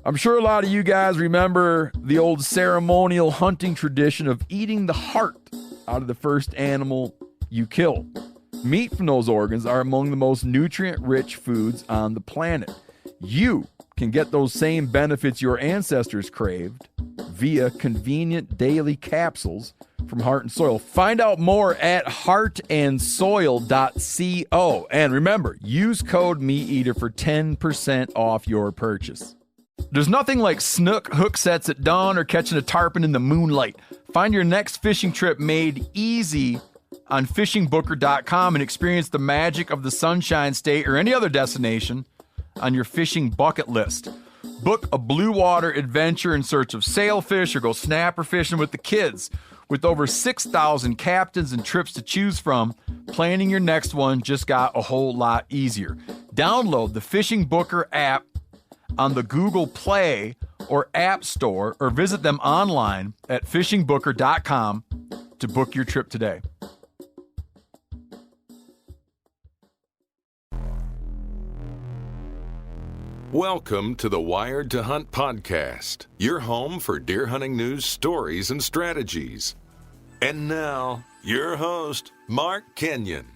I'm sure a lot of you guys remember the old ceremonial hunting tradition of eating the heart out of the first animal you kill. Meat from those organs are among the most nutrient-rich foods on the planet. You can get those same benefits your ancestors craved via convenient daily capsules from Heart and Soil. Find out more at heartandsoil.co. And remember, use code MeatEater for 10% off your purchase. There's nothing like snook hook sets at dawn or catching a tarpon in the moonlight. Find your next fishing trip made easy on fishingbooker.com and experience the magic of the Sunshine State or any other destination on your fishing bucket list. Book a blue water adventure in search of sailfish or go snapper fishing with the kids. With over 6,000 captains and trips to choose from, planning your next one just got a whole lot easier. Download the Fishing Booker app on the Google Play or App Store or visit them online at fishingbooker.com to book your trip today. Welcome to the Wired to Hunt podcast, your home for deer hunting news, stories, and strategies. And now, your host, Mark Kenyon.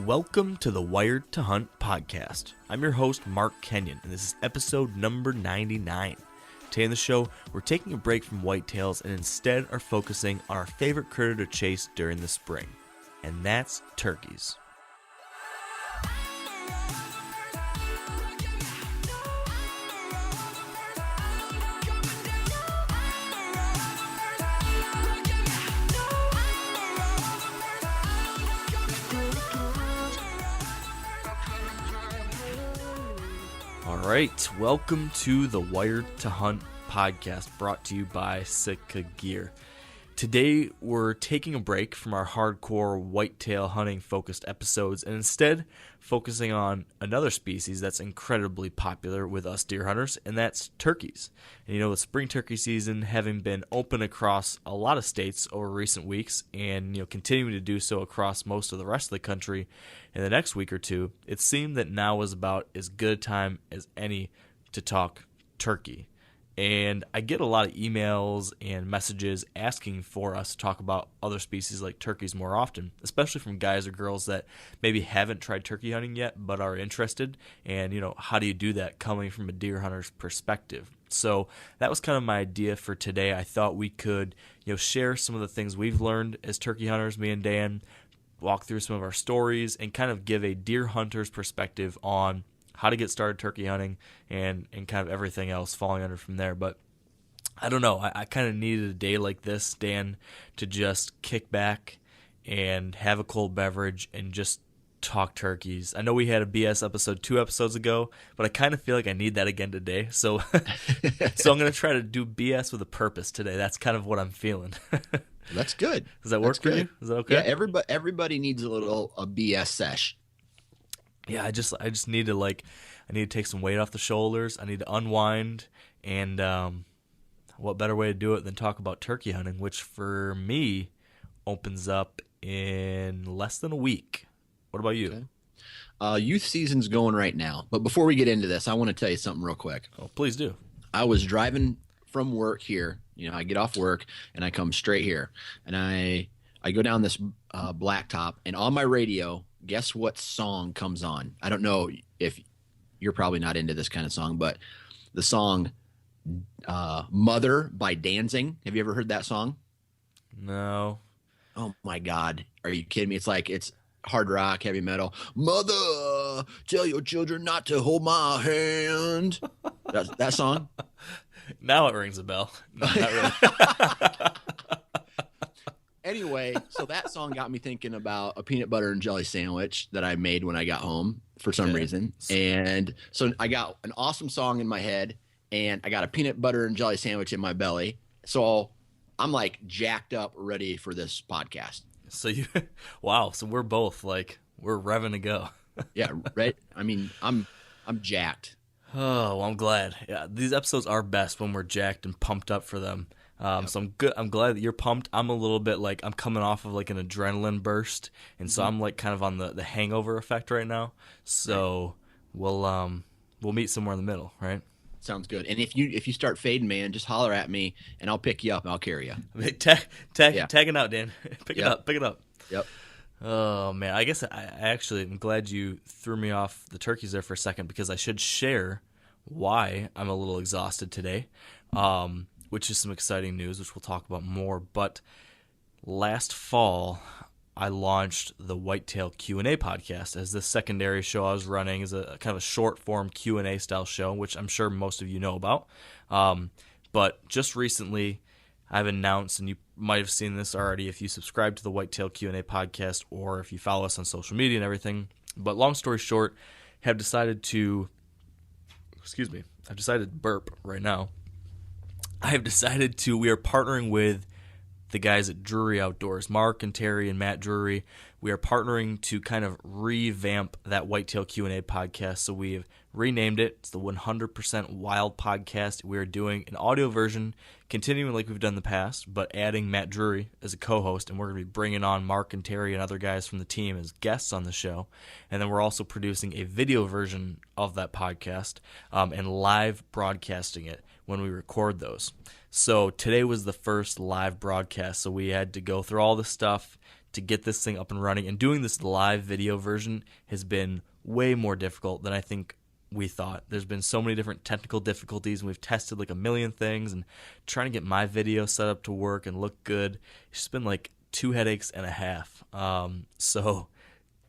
Welcome to the Wired to Hunt podcast. I'm your host, Mark Kenyon, and this is episode number 99. Today in the show, we're taking a break from whitetails and instead are focusing on our favorite critter to chase during the spring, and that's turkeys. All right, welcome to the Wired to Hunt podcast, brought to you by Sitka Gear. Today, we're taking a break from our hardcore whitetail hunting focused episodes and instead focusing on another species that's incredibly popular with us deer hunters, and that's turkeys. And you know, with spring turkey season having been open across a lot of states over recent weeks and continuing to do so across most of the rest of the country in the next week or two, it seemed that now was about as good a time as any to talk turkey. And I get a lot of emails and messages asking for us to talk about other species like turkeys more often, especially from guys or girls that maybe haven't tried turkey hunting yet but are interested. And, how do you do that coming from a deer hunter's perspective? So that was kind of my idea for today. I thought we could, share some of the things we've learned as turkey hunters, me and Dan, walk through some of our stories, and kind of give a deer hunter's perspective on how to get started turkey hunting and kind of everything else falling under from there. But I don't know. I kind of needed a day like this, Dan, to just kick back and have a cold beverage and just talk turkeys. I know we had a BS episode 2 episodes ago, but I kind of feel like I need that again today. So so I'm going to try to do BS with a purpose today. That's kind of what I'm feeling. That's good. Does that work for you? Is that okay? Yeah, everybody needs a BS sesh. Yeah, I just need to I need to take some weight off the shoulders. I need to unwind, and what better way to do it than talk about turkey hunting, which for me opens up in less than a week. What about you? Okay. Youth season's going right now, but before we get into this, I want to tell you something real quick. Oh, please do. I was driving from work here. I get off work and I come straight here, and I go down this blacktop, and on my radio, guess what song comes on? I don't know if you're probably not into this kind of song, but the song Mother by Danzig. Have you ever heard that song? No. Oh my God. Are you kidding me? It's hard rock, heavy metal. Mother, tell your children not to hold my hand. That song? Now it rings a bell. No, not really. Anyway, so that song got me thinking about a peanut butter and jelly sandwich that I made when I got home for some reason. And so I got an awesome song in my head, and I got a peanut butter and jelly sandwich in my belly. So I'm jacked up, ready for this podcast. So wow. So we're both we're revving to go. Yeah, right. I mean, I'm jacked. Oh, well, I'm glad. Yeah, these episodes are best when we're jacked and pumped up for them. So I'm good. I'm glad that you're pumped. I'm a little bit I'm coming off of an adrenaline burst, and so I'm kind of on the hangover effect right now. So we'll meet somewhere in the middle, right? Sounds good. And if you start fading, man, just holler at me and I'll pick you up and I'll carry you. Tagging out, Dan. Pick it up. Yep. Oh man, I guess I actually am glad you threw me off the turkeys there for a second, because I should share why I'm a little exhausted today, which is some exciting news, which we'll talk about more. But last fall, I launched the Whitetail Q&A podcast as the secondary show I was running, as a kind of a short form Q&A style show, which I'm sure most of you know about. But just recently, I've announced, and you might have seen this already if you subscribe to the Whitetail Q&A podcast or if you follow us on social media and everything. But long story short, I've decided to burp right now. we are partnering with the guys at Drury Outdoors, Mark and Terry and Matt Drury. We are partnering to kind of revamp that Whitetail Q&A podcast. So we have renamed it. It's the 100% Wild Podcast. We are doing an audio version, continuing like we've done in the past, but adding Matt Drury as a co-host. And we're going to be bringing on Mark and Terry and other guys from the team as guests on the show. And then we're also producing a video version of that podcast and live broadcasting it when we record those. So today was the first live broadcast, so we had to go through all this stuff to get this thing up and running. And doing this live video version has been way more difficult than I think we thought. There's been so many different technical difficulties, and we've tested like a million things, and trying to get my video set up to work and look good, it's just been like 2 headaches and a half. So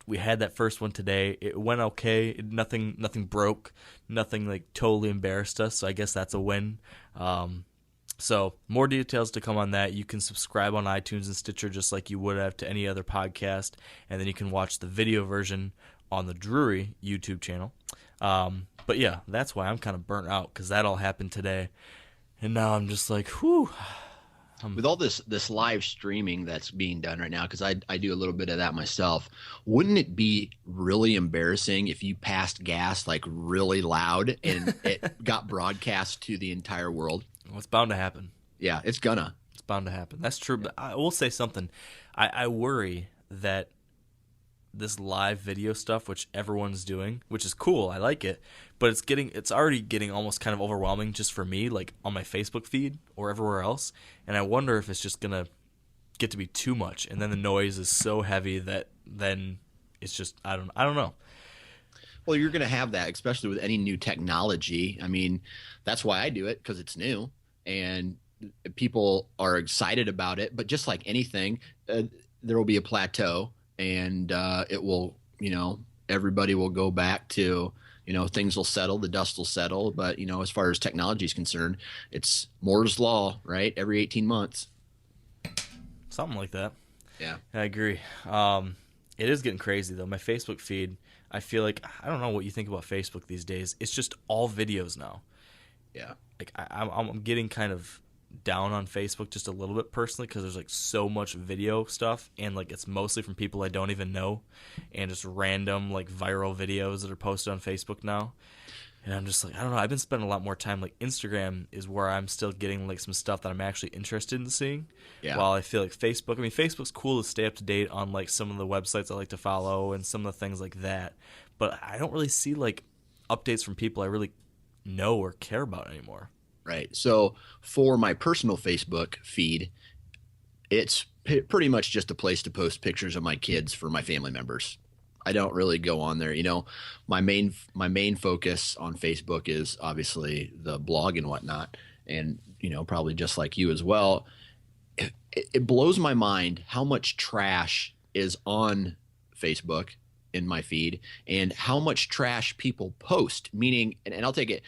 we had that first one today. It went okay. Nothing broke. Nothing like totally embarrassed us. So I guess that's a win. So more details to come on that. You can subscribe on iTunes and Stitcher just like you would have to any other podcast. And then you can watch the video version on the Drury YouTube channel. But yeah, that's why I'm kind of burnt out, because that all happened today. And now I'm just like, whew. With all this live streaming that's being done right now, because I do a little bit of that myself, wouldn't it be really embarrassing if you passed gas like really loud and it got broadcast to the entire world? Well, it's bound to happen. Yeah, it's gonna. It's bound to happen. That's true. But I will say something. I worry that this live video stuff, which everyone's doing, which is cool, I like it, but it's already getting almost kind of overwhelming just for me, like on my Facebook feed or everywhere else. And I wonder if it's just gonna get to be too much, and then the noise is so heavy that then it's just I don't know. Well, you're going to have that, especially with any new technology. I mean, that's why I do it, because it's new and people are excited about it. But just like anything, there will be a plateau, and it will, everybody will go back to, things will settle, the dust will settle. But, as far as technology is concerned, it's Moore's Law, right? Every 18 months. Something like that. Yeah. I agree. It is getting crazy, though. My Facebook feed, I feel like, I don't know what you think about Facebook these days. It's just all videos now. Yeah. Like I'm getting kind of down on Facebook just a little bit personally, because there's like so much video stuff, and like it's mostly from people I don't even know, and just random like viral videos that are posted on Facebook now. And I'm just like, I don't know. I've been spending a lot more time. Like Instagram is where I'm still getting like some stuff that I'm actually interested in seeing. Yeah. While I feel like Facebook's cool to stay up to date on like some of the websites I like to follow and some of the things like that. But I don't really see like updates from people I really know or care about anymore. Right. So for my personal Facebook feed, it's pretty much just a place to post pictures of my kids for my family members. I don't really go on there. My main focus on Facebook is obviously the blog and whatnot. And, probably just like you as well, it blows my mind how much trash is on Facebook in my feed and how much trash people post, meaning, and I'll take it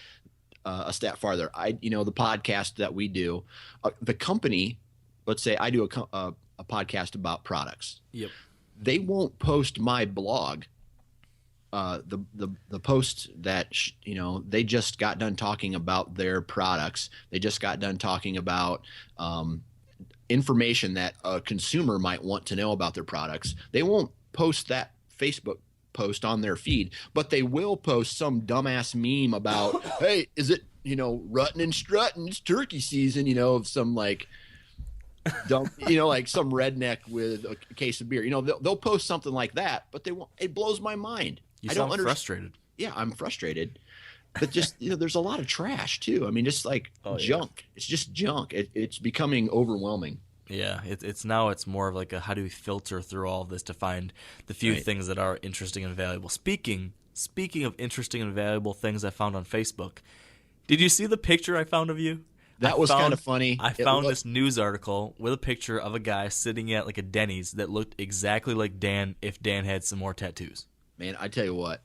a step farther. The podcast that we do, the company, let's say I do a podcast about products. Yep. They won't post my blog, the post that they just got done talking about their products. They just got done talking about information that a consumer might want to know about their products. They won't post that Facebook post on their feed, but they will post some dumbass meme about, hey, is it rutting and strutting? It's turkey season. Of some like. Dumb, like some redneck with a case of beer. They'll post something like that, but they won't. It blows my mind. You sound frustrated. Yeah, I'm frustrated. but just there's a lot of trash too. I mean, just like junk. It's just junk. It's becoming overwhelming. Yeah, it's more of like a how do we filter through all of this to find the few things that are interesting and valuable. Speaking of interesting and valuable things I found on Facebook, did you see the picture I found of you? That was kind of funny. I found this news article with a picture of a guy sitting at like a Denny's that looked exactly like Dan if Dan had some more tattoos. Man, I tell you what,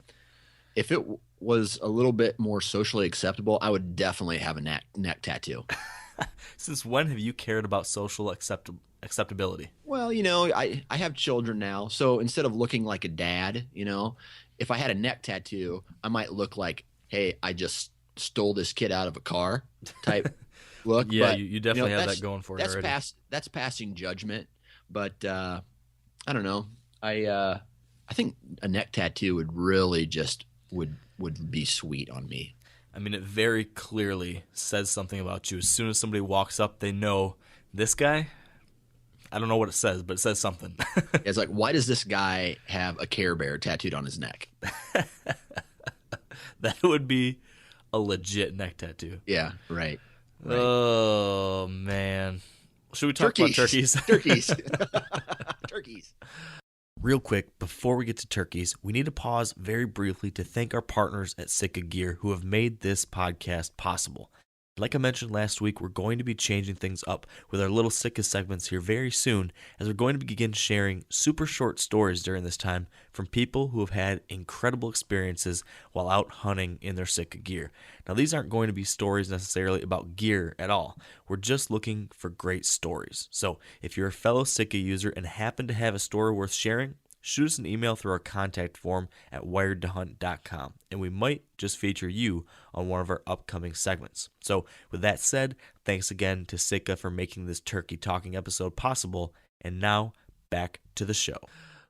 if it was a little bit more socially acceptable, I would definitely have a neck tattoo. Since when have you cared about social acceptability? Well, I have children now, so instead of looking like a dad, if I had a neck tattoo, I might look like, hey, I just stole this kid out of a car type look. Yeah, but, you definitely have that going for you already. That's passing judgment, but I don't know. I think a neck tattoo would really just would be sweet on me. I mean, it very clearly says something about you. As soon as somebody walks up, they know this guy. I don't know what it says, but it says something. It's like, why does this guy have a Care Bear tattooed on his neck? That would be a legit neck tattoo. Yeah, right. Oh, man. Should we talk about turkeys? Turkeys. Turkeys. Real quick, before we get to turkeys, we need to pause very briefly to thank our partners at Sitka Gear who have made this podcast possible. Like I mentioned last week, we're going to be changing things up with our little Sitka segments here very soon, as we're going to begin sharing super short stories during this time from people who have had incredible experiences while out hunting in their Sitka gear. Now, these aren't going to be stories necessarily about gear at all. We're just looking for great stories. So if you're a fellow Sitka user and happen to have a story worth sharing, shoot us an email through our contact form at wiredtohunt.com, and we might just feature you on one of our upcoming segments. So with that said, thanks again to Sitka for making this turkey talking episode possible, and now back to the show.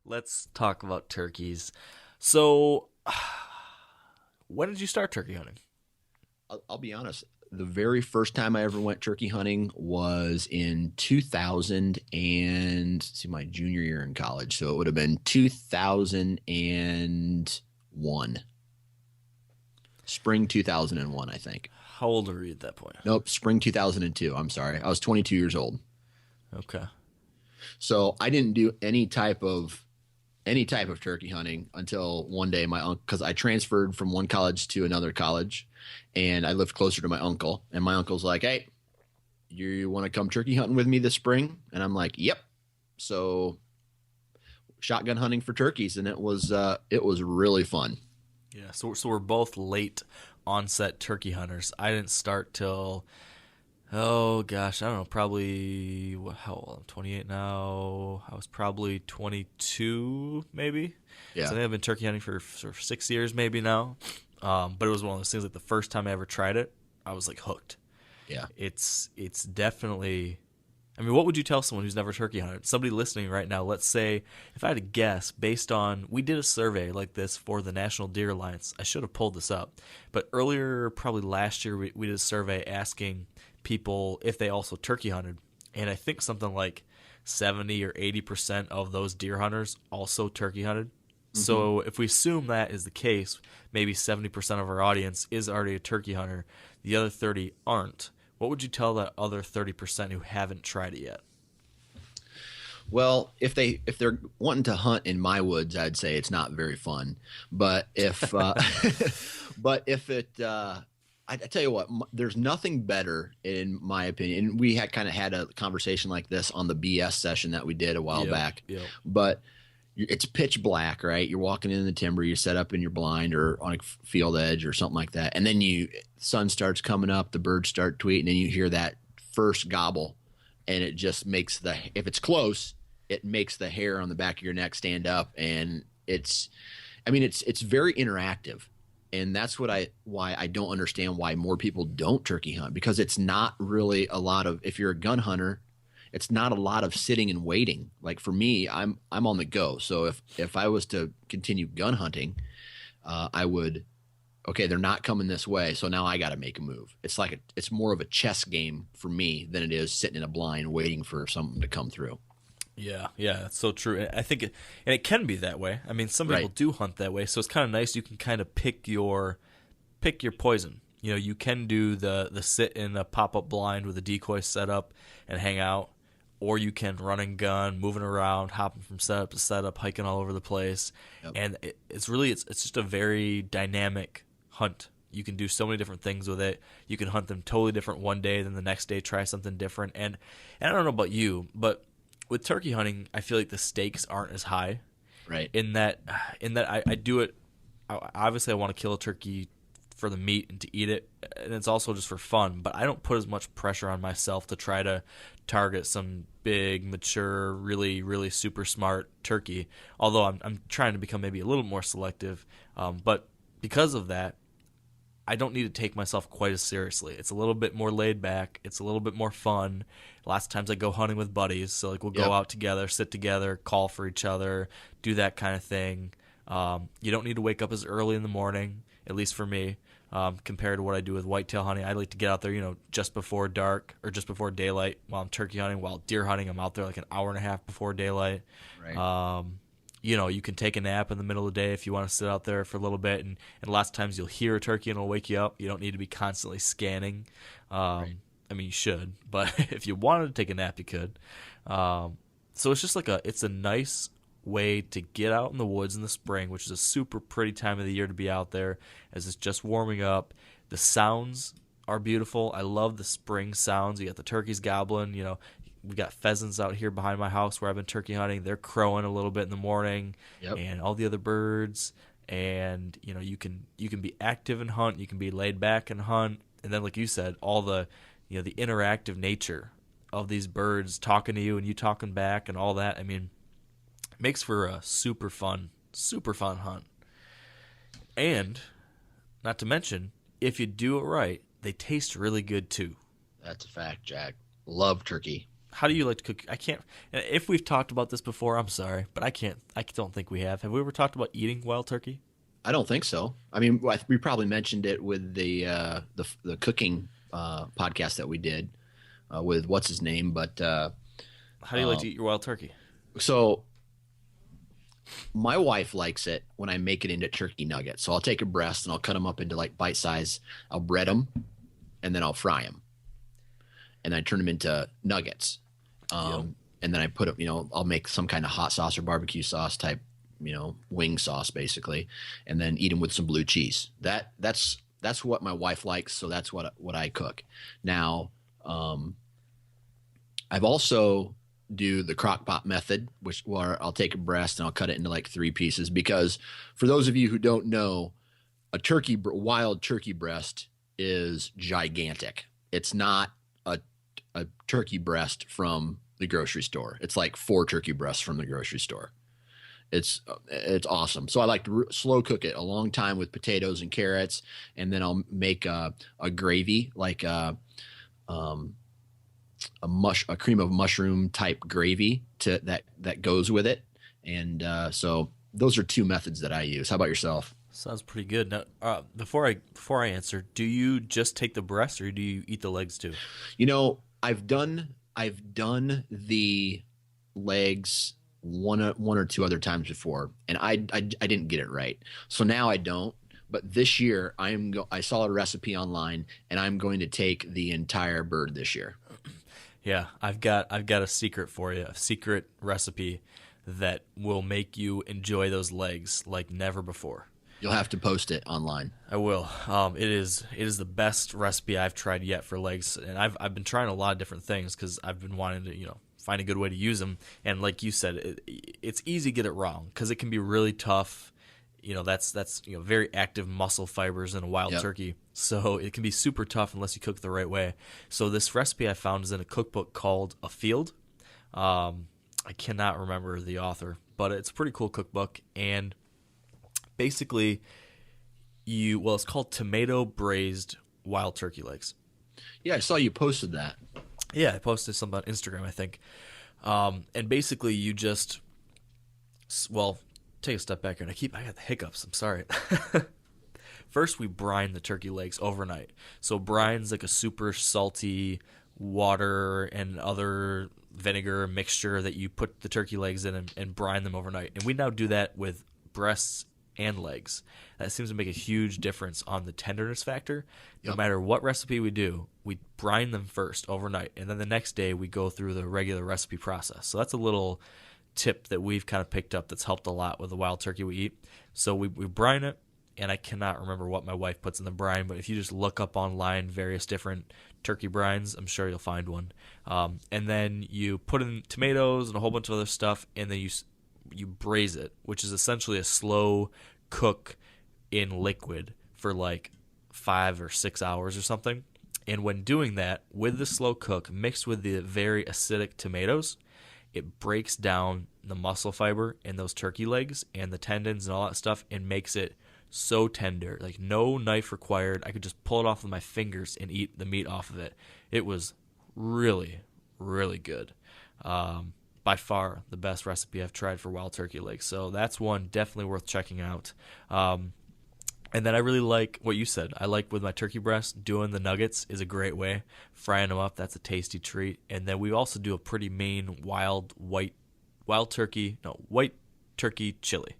Let's talk about turkeys. So when did you start turkey hunting? I'll be honest. The very first time I ever went turkey hunting was in 2000 and my junior year in college. So it would have been 2001. Spring 2001, I think. How old were you at that point? Nope, spring 2002. I'm sorry. I was 22 years old. Okay. So I didn't do any type of turkey hunting until one day my uncle, because I transferred from one college to another college, and I lived closer to my uncle, and my uncle's like, hey, you want to come turkey hunting with me this spring? And I'm like, yep. So shotgun hunting for turkeys, and it was really fun. Yeah. So we're both late onset turkey hunters. I didn't start till, oh gosh, I don't know, probably, how old? I'm 28 now. I was probably 22 maybe. Yeah. So I think I've been turkey hunting for 6 years maybe now. But it was one of those things, like the first time I ever tried it, I was like hooked. Yeah. It's definitely, I mean, what would you tell someone who's never turkey hunted? Somebody listening right now, let's say, if I had to guess, based on, we did a survey like this for the National Deer Alliance. I should have pulled this up. But earlier, probably last year, we did a survey asking people if they also turkey hunted. And I think something like 70 or 80% of those deer hunters also turkey hunted. Mm-hmm. So if we assume that is the case, maybe 70% of our audience is already a turkey hunter. The other 30 aren't. What would you tell that other 30% who haven't tried it yet? Well, if they're wanting to hunt in my woods, I'd say it's not very fun. But if I tell you what, there's nothing better in my opinion. And we had a conversation like this on the BS session that we did a while back. Yep. But it's pitch black, right? You're walking in the timber, you're set up in your blind or on a field edge or something like that. And then sun starts coming up, the birds start tweeting, and you hear that first gobble, and it just makes if it's close, it makes the hair on the back of your neck stand up. And it's very interactive. And that's why I don't understand why more people don't turkey hunt, because it's not really a lot of, if you're a gun hunter, it's not a lot of sitting and waiting. Like for me, I'm on the go. So if I was to continue gun hunting, I would, okay, they're not coming this way, so now I got to make a move. It's more of a chess game for me than it is sitting in a blind waiting for something to come through. Yeah, that's so true. I think it can be that way. I mean, some people do hunt that way, so it's kind of nice. You can kind of pick your pick your poison. You can do the sit in a pop-up blind with a decoy setup and hang out, or you can run and gun, moving around, hopping from setup to setup, hiking all over the place. Yep. And it's just a very dynamic hunt. You can do so many different things with it. You can hunt them totally different one day, then the next day try something different. And I don't know about you, but with turkey hunting, I feel like the stakes aren't as high. Right. In that I do it. Obviously, I want to kill a turkey for the meat and to eat it, and it's also just for fun. But I don't put as much pressure on myself to try to target some big, mature, really, really super smart turkey. Although I'm trying to become maybe a little more selective. But because of that, I don't need to take myself quite as seriously. It's a little bit more laid back. It's a little bit more fun. Lots of times I go hunting with buddies, so like we'll go out together, sit together, call for each other, do that kind of thing. You don't need to wake up as early in the morning, at least for me, compared to what I do with whitetail hunting. I like to get out there, just before dark or just before daylight. While I'm turkey hunting, while deer hunting, I'm out there like an hour and a half before daylight. Right. You can take a nap in the middle of the day if you want to sit out there for a little bit, and lots of times you'll hear a turkey and it'll wake you up. You don't need to be constantly scanning. Right. I mean, you should, but if you wanted to take a nap, you could. So it's just it's a nice way to get out in the woods in the spring, which is a super pretty time of the year to be out there as it's just warming up. The sounds are beautiful. I love the spring sounds. You got the turkeys gobbling, we got pheasants out here behind my house where I've been turkey hunting. They're crowing a little bit in the morning, and all the other birds. And you can be active and hunt. You can be laid back and hunt. And then, like you said, all the the interactive nature of these birds talking to you and you talking back and all that. I mean, it makes for a super fun hunt. And not to mention, if you do it right, they taste really good too. That's a fact, Jack. Love turkey. How do you like to cook? I can't. If we've talked about this before, I'm sorry, but I can't. I don't think we have. Have we ever talked about eating wild turkey? I don't think so. I mean, we probably mentioned it with the cooking podcast that we did with what's his name. But how do you like to eat your wild turkey? So my wife likes it when I make it into turkey nuggets. So I'll take a breast and I'll cut them up into like bite size. I'll bread them and then I'll fry them, and I turn them into nuggets. And then I put them, I'll make some kind of hot sauce or barbecue sauce type, wing sauce basically, and then eat them with some blue cheese. That's what my wife likes. So that's what I cook. Now, I've also do the crock pot method, where I'll take a breast and I'll cut it into like 3 pieces, because for those of you who don't know, a wild turkey breast is gigantic. It's not a turkey breast from the grocery store. It's like 4 turkey breasts from the grocery store. It's awesome. So I like to slow cook it a long time with potatoes and carrots, and then I'll make a gravy, like a cream of mushroom type gravy that goes with it. And so those are 2 methods that I use. How about yourself? Sounds pretty good. Now, before I answer, do you just take the breast or do you eat the legs too? I've done the legs one or 2 other times before, and I didn't get it right. So now I don't. But this year I saw a recipe online, and I'm going to take the entire bird this year. Yeah, I've got a secret for you, a secret recipe that will make you enjoy those legs like never before. You'll have to post it online. I will. It is the best recipe I've tried yet for legs, and I've been trying a lot of different things because I've been wanting to find a good way to use them. And like you said, it's easy to get it wrong because it can be really tough. That's very active muscle fibers in a wild turkey, so it can be super tough unless you cook the right way. So this recipe I found is in a cookbook called Afield. I cannot remember the author, but it's a pretty cool cookbook. And basically, it's called tomato braised wild turkey legs. Yeah, I saw you posted that. Yeah, I posted something on Instagram, I think. And basically, you just, take a step back here. I got the hiccups. I'm sorry. First, we brine the turkey legs overnight. So brine's like a super salty water and other vinegar mixture that you put the turkey legs in and brine them overnight. And we now do that with breasts and legs. That seems to make a huge difference on the tenderness factor. No Yep. matter what recipe we do, we brine them first overnight, and then the next day we go through the regular recipe process. So that's a little tip that we've kind of picked up that's helped a lot with the wild turkey we eat. So we brine it, and I cannot remember what my wife puts in the brine, but if you just look up online various different turkey brines, I'm sure you'll find one. And then you put in tomatoes and a whole bunch of other stuff, and then you braise it, which is essentially a slow cook in liquid for like 5 or 6 hours or something. And when doing that, with the slow cook mixed with the very acidic tomatoes, it breaks down the muscle fiber in those turkey legs and the tendons and all that stuff and makes it so tender. Like, no knife required. I could just pull it off with my fingers and eat the meat off of it. It was really, really good. By far the best recipe I've tried for wild turkey legs. So that's one definitely worth checking out. And then I really like what you said. I like with my turkey breast, doing the nuggets is a great way. Frying them up, that's a tasty treat. And then we also do a pretty main white turkey chili.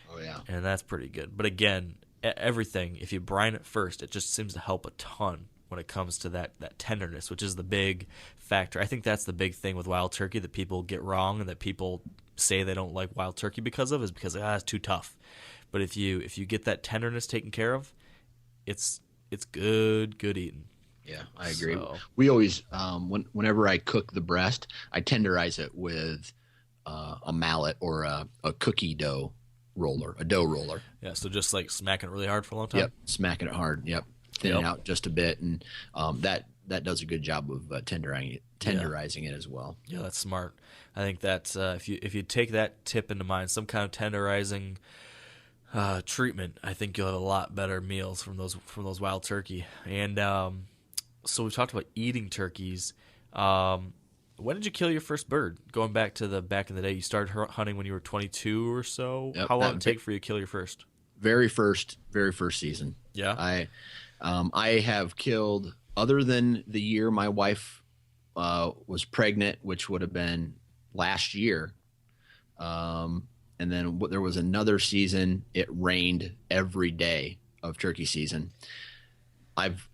Oh yeah. And that's pretty good. But again, everything, if you brine it first, it just seems to help a ton when it comes to that tenderness, which is the big factor. I think that's the big thing with wild turkey that people get wrong and that people say they don't like wild turkey because of, is because it's too tough. But if you get that tenderness taken care of, it's good eating. Yeah, I agree. So- We always, whenever I cook the breast, I tenderize it with a mallet or a cookie dough roller, a dough roller. Yeah, so just like smacking it really hard for a long time. Yep, smacking it hard. Yep, thinning Yep. out just a bit, and that does a good job of tenderizing it as well. Yeah, that's smart. I think that if you take that tip into mind, some kind of tenderizing treatment, I think you'll have a lot better meals from those wild turkey. And so we talked about eating turkeys. When did you kill your first bird? Going back in the day, you started hunting when you were 22 or so. Yep, How long that did it take for you to kill your first? Very first season. Yeah. I have killed, other than the year my wife was pregnant, which would have been last year. And then there was another season. It rained every day of turkey season. I've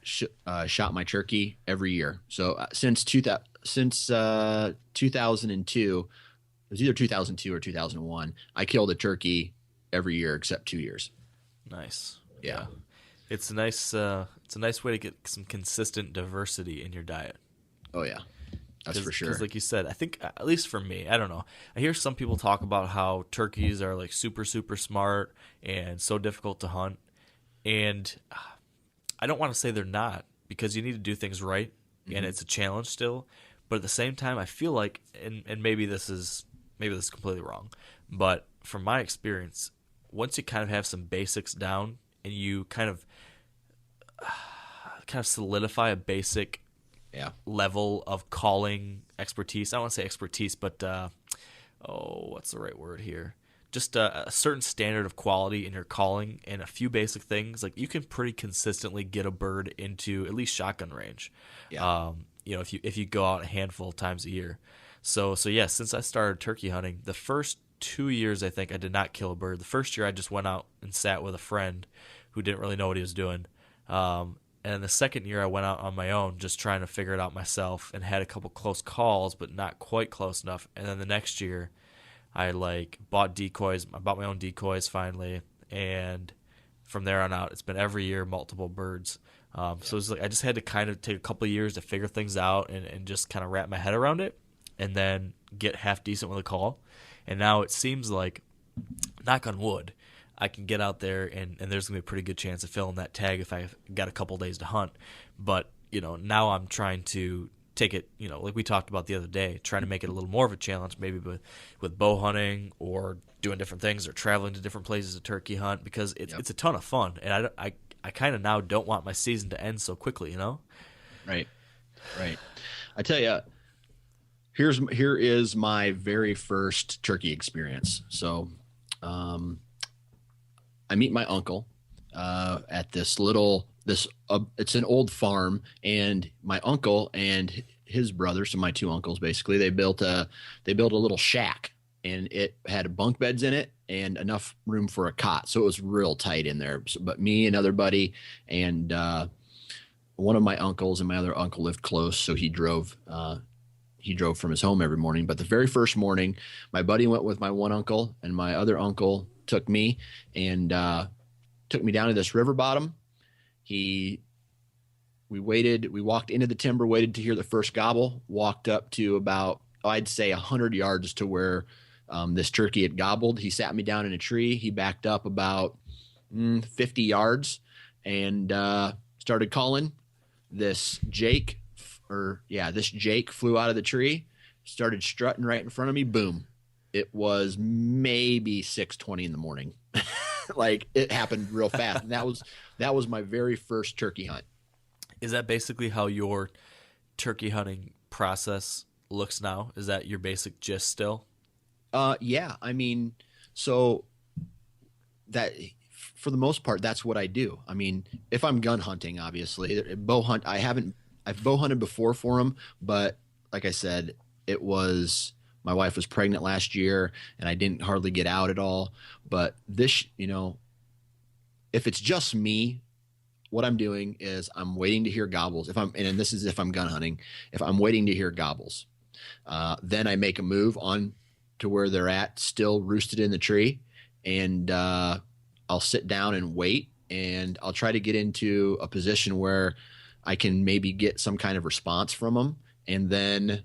shot my turkey every year. So since 2002, it was either 2002 or 2001. I killed a turkey every year except 2 years. Nice. Yeah. It's a nice way to get some consistent diversity in your diet. Oh yeah, that's for sure. Because like you said, I think, at least for me, I don't know. I hear some people talk about how turkeys are like super, super smart and so difficult to hunt. And I don't want to say they're not, because you need to do things right, and it's a challenge still. But at the same time, I feel like, and maybe this is completely wrong, but from my experience, once you kind of have some basics down and you kind of solidify a basic level of calling expertise. I don't want to say expertise, but what's the right word here? Just a certain standard of quality in your calling and a few basic things. Like, you can pretty consistently get a bird into at least shotgun range. Yeah. If you go out a handful of times a year. So yeah, since I started turkey hunting, the first 2 years I think I did not kill a bird. The first year I just went out and sat with a friend who didn't really know what he was doing. And the second year I went out on my own, just trying to figure it out myself, and had a couple close calls, but not quite close enough. And then the next year I bought decoys. I bought my own decoys finally. And from there on out, it's been every year, multiple birds. So it's like I just had to kind of take a couple of years to figure things out and just kind of wrap my head around it, and then get half decent with a call. And now it seems like, knock on wood, I can get out there and there's going to be a pretty good chance of filling that tag if I've got a couple days to hunt. But, now I'm trying to take it, like we talked about the other day, trying to make it a little more of a challenge, maybe with bow hunting or doing different things or traveling to different places to turkey hunt, because it's a ton of fun. And I kind of now don't want my season to end so quickly, Right. I tell you, here is my very first turkey experience. So, I meet my uncle at this it's an old farm, and my uncle and his brother, so my two uncles basically, they built a little shack and it had bunk beds in it and enough room for a cot. So it was real tight in there. But me, another buddy, and one of my uncles, and my other uncle lived close, so he drove from his home every morning. But the very first morning, my buddy went with my one uncle, and my other uncle took me and took me down to this river bottom. We walked into the timber, waited to hear the first gobble, walked up to about, I'd say 100 yards to where this turkey had gobbled. He sat me down in a tree. He backed up about 50 yards and started calling. This Jake flew out of the tree, started strutting right in front of me. Boom. It was maybe 6:20 in the morning. Like, it happened real fast. And that was my very first turkey hunt. Is that basically how your turkey hunting process looks now? Is that your basic gist still? Yeah. I mean, so that for the most part, that's what I do. I mean, if I'm gun hunting, obviously bow hunt, I've bow hunted before for them, but like I said, my wife was pregnant last year and I didn't hardly get out at all. But this, if it's just me, what I'm doing is I'm waiting to hear gobbles. And this is if I'm gun hunting, if I'm waiting to hear gobbles, then I make a move on to where they're at, still roosted in the tree. And, I'll sit down and wait, and I'll try to get into a position where I can maybe get some kind of response from them, and then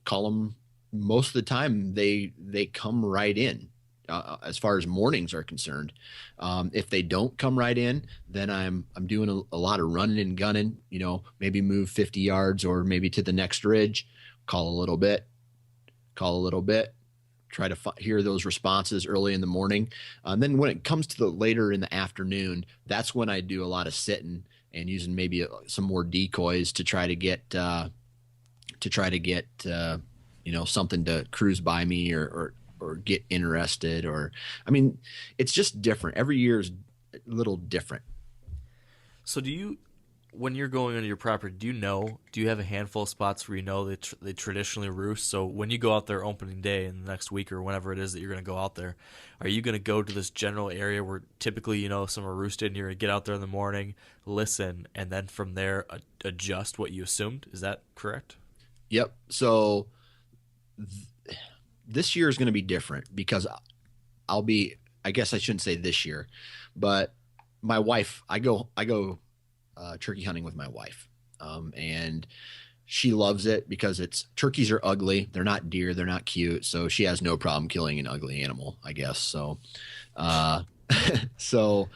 call them. Most of the time they come right in, as far as mornings are concerned. If they don't come right in, then I'm doing a lot of running and gunning, maybe move 50 yards or maybe to the next ridge, call a little bit, try to hear those responses early in the morning. Then when it comes to the later in the afternoon, that's when I do a lot of sitting and using maybe some more decoys to try to get something to cruise by me or get interested. Or, I mean, it's just different. Every year is a little different. So when you're going into your property, do you have a handful of spots where they traditionally roost? So when you go out there opening day in the next week or whenever it is that you're going to go out there, are you going to go to this general area where typically some are roosted and you're going to get out there in the morning, listen, and then from there adjust what you assumed? Is that correct? Yep. So this year is going to be different because I guess I shouldn't say this year, but my wife, I go turkey hunting with my wife. And she loves it because turkeys are ugly. They're not deer. They're not cute. So she has no problem killing an ugly animal, I guess. So, so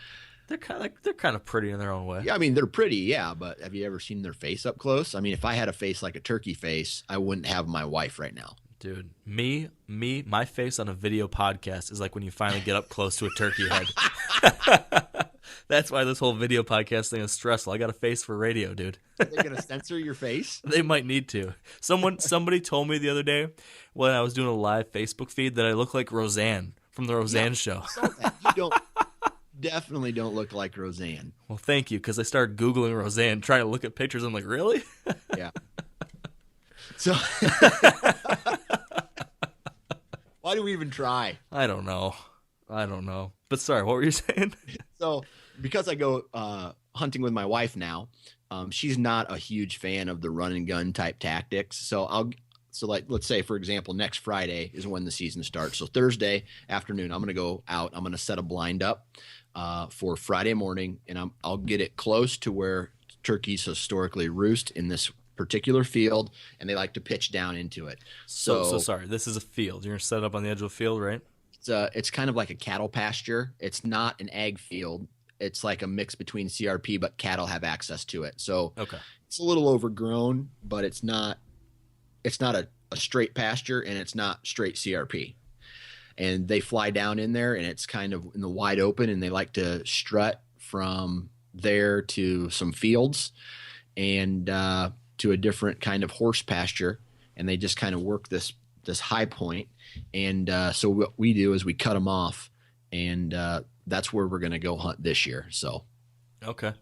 they're kind of pretty in their own way. Yeah. I mean, they're pretty. Yeah. But have you ever seen their face up close? I mean, if I had a face like a turkey face, I wouldn't have my wife right now. Dude, my face on a video podcast is like when you finally get up close to a turkey head. That's why this whole video podcast thing is stressful. I got a face for radio, dude. Are they going to censor your face? They might need to. Somebody told me the other day when I was doing a live Facebook feed that I look like Roseanne from the Roseanne show. You definitely don't look like Roseanne. Well, thank you, because I started Googling Roseanne, trying to look at pictures. I'm like, really? Yeah. So why do we even try? I don't know. But sorry, what were you saying? So because I go hunting with my wife now, she's not a huge fan of the run and gun type tactics. So let's say, for example, next Friday is when the season starts. So Thursday afternoon, I'm going to go out. I'm going to set a blind up for Friday morning, and I'll get it close to where turkeys historically roost in this particular field, and they like to pitch down into it. So sorry, this is a field. You're set up on the edge of a field, right? It's kind of like a cattle pasture. It's not an ag field. It's like a mix between CRP, but cattle have access to it. So okay. It's a little overgrown, but it's not a straight pasture, and it's not straight CRP. And they fly down in there, and it's kind of in the wide open, and they like to strut from there to some fields and to a different kind of horse pasture, and they just kind of work this high point. And so what we do is we cut them off, and that's where we're going to go hunt this year. So Okay.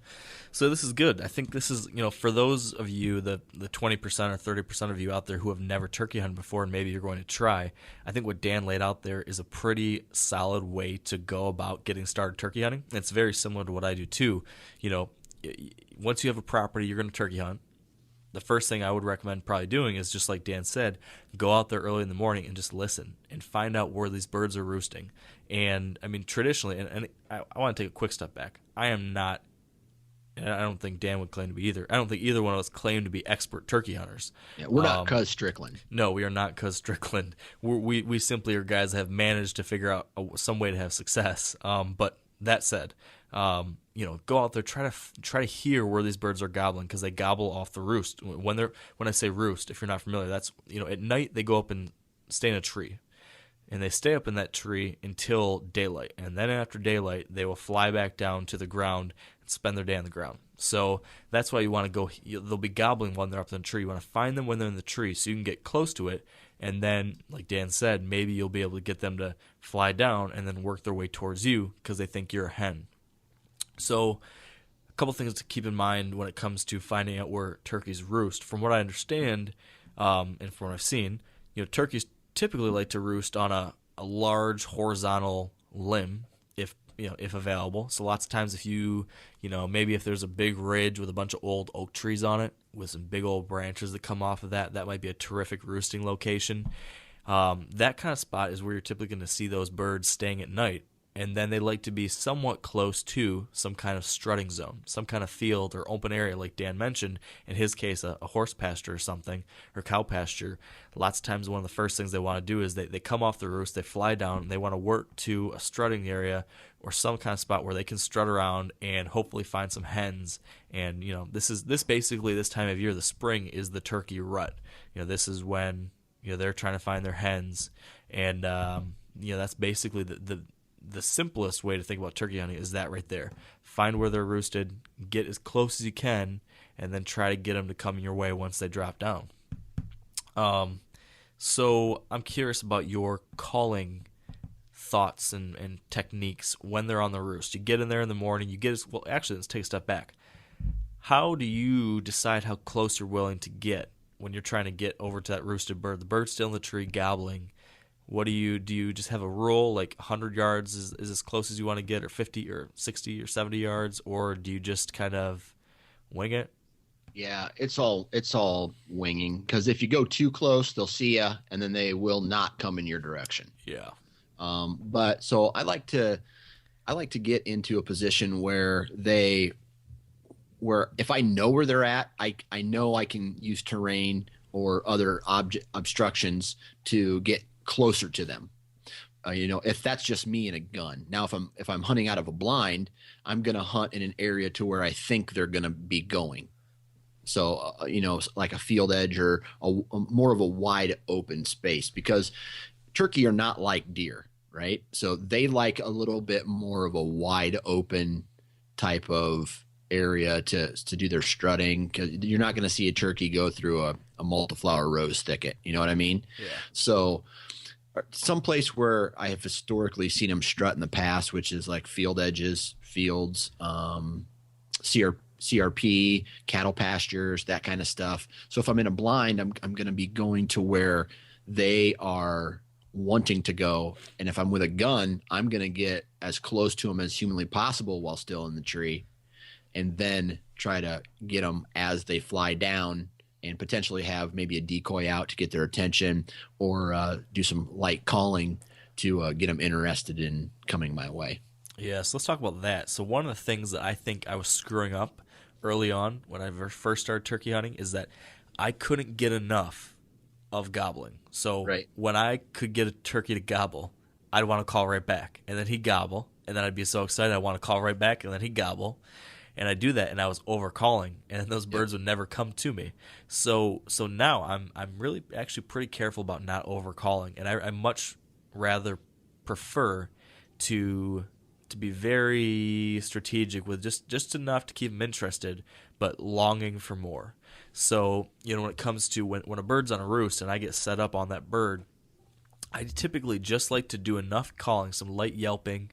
So this is good. I think this is, for those of you, the 20% or 30% of you out there who have never turkey hunted before and maybe you're going to try, I think what Dan laid out there is a pretty solid way to go about getting started turkey hunting. It's very similar to what I do too. Once you have a property, you're going to turkey hunt. The first thing I would recommend probably doing is, just like Dan said, go out there early in the morning and just listen and find out where these birds are roosting. And I mean, traditionally, and I want to take a quick step back. I am not, and I don't think Dan would claim to be either. I don't think either one of us claim to be expert turkey hunters. Yeah, we're not Cuz Strickland. No, we are not Cuz Strickland. We simply are guys that have managed to figure out some way to have success. But that said, go out there, try to hear where these birds are gobbling, because they gobble off the roost. When I say roost, if you're not familiar, that's at night they go up and stay in a tree, and they stay up in that tree until daylight, and then after daylight they will fly back down to the ground and spend their day on the ground. So that's why you want to go. They'll be gobbling when they're up in the tree. You want to find them when they're in the tree so you can get close to it, and then, like Dan said, maybe you'll be able to get them to fly down and then work their way towards you because they think you're a hen. So a couple things to keep in mind when it comes to finding out where turkeys roost. From what I understand, and from what I've seen, turkeys typically like to roost on a large horizontal limb, if available. So lots of times if maybe if there's a big ridge with a bunch of old oak trees on it with some big old branches that come off of that might be a terrific roosting location. That kind of spot is where you're typically going to see those birds staying at night. And then they like to be somewhat close to some kind of strutting zone, some kind of field or open area, like Dan mentioned. In his case, a horse pasture or something, or cow pasture. Lots of times one of the first things they want to do is they come off the roost, they fly down, and they want to work to a strutting area or some kind of spot where they can strut around and hopefully find some hens. And, this basically, this time of year, the spring, is the turkey rut. This is when, they're trying to find their hens. And, that's basically the simplest way to think about turkey hunting is that right there. Find where they're roosted, get as close as you can, and then try to get them to come your way once they drop down. So I'm curious about your calling thoughts and techniques when they're on the roost. You get in there in the morning, actually, let's take a step back. How do you decide how close you're willing to get when you're trying to get over to that roosted bird? The bird's still in the tree gobbling. What do you just have a rule, like 100 yards is as close as you want to get, or 50 or 60 or 70 yards, or do you just kind of wing it? Yeah, it's all winging, because if you go too close, they'll see you, and then they will not come in your direction. Yeah. But so I like to get into a position where if I know where they're at, I know I can use terrain or other obstructions to get closer to them. If that's just me and a gun. Now, if I'm hunting out of a blind, I'm going to hunt in an area to where I think they're going to be going. So, like a field edge or more of a wide open space, because turkey are not like deer, right? So they like a little bit more of a wide open type of area to do their strutting, because you're not going to see a turkey go through a multiflower rose thicket. You know what I mean? Yeah. So some place where I have historically seen them strut in the past, which is like field edges, fields, CRP, cattle pastures, that kind of stuff. So if I'm in a blind, I'm going to be going to where they are wanting to go. And if I'm with a gun, I'm going to get as close to them as humanly possible while still in the tree, and then try to get them as they fly down, and potentially have maybe a decoy out to get their attention, or do some light calling to get them interested in coming my way. Yeah, so let's talk about that. So one of the things that I think I was screwing up early on when I first started turkey hunting is that I couldn't get enough of gobbling. So When I could get a turkey to gobble, I'd want to call right back, and then he'd gobble, and then I'd be so excited I'd want to call right back, and then he'd gobble. And I do that, and I was over calling, and those birds would never come to me. So now I'm really actually pretty careful about not over calling, and I much rather prefer to be very strategic with just enough to keep them interested, but longing for more. So when it comes to when a bird's on a roost and I get set up on that bird, I typically just like to do enough calling, some light yelping,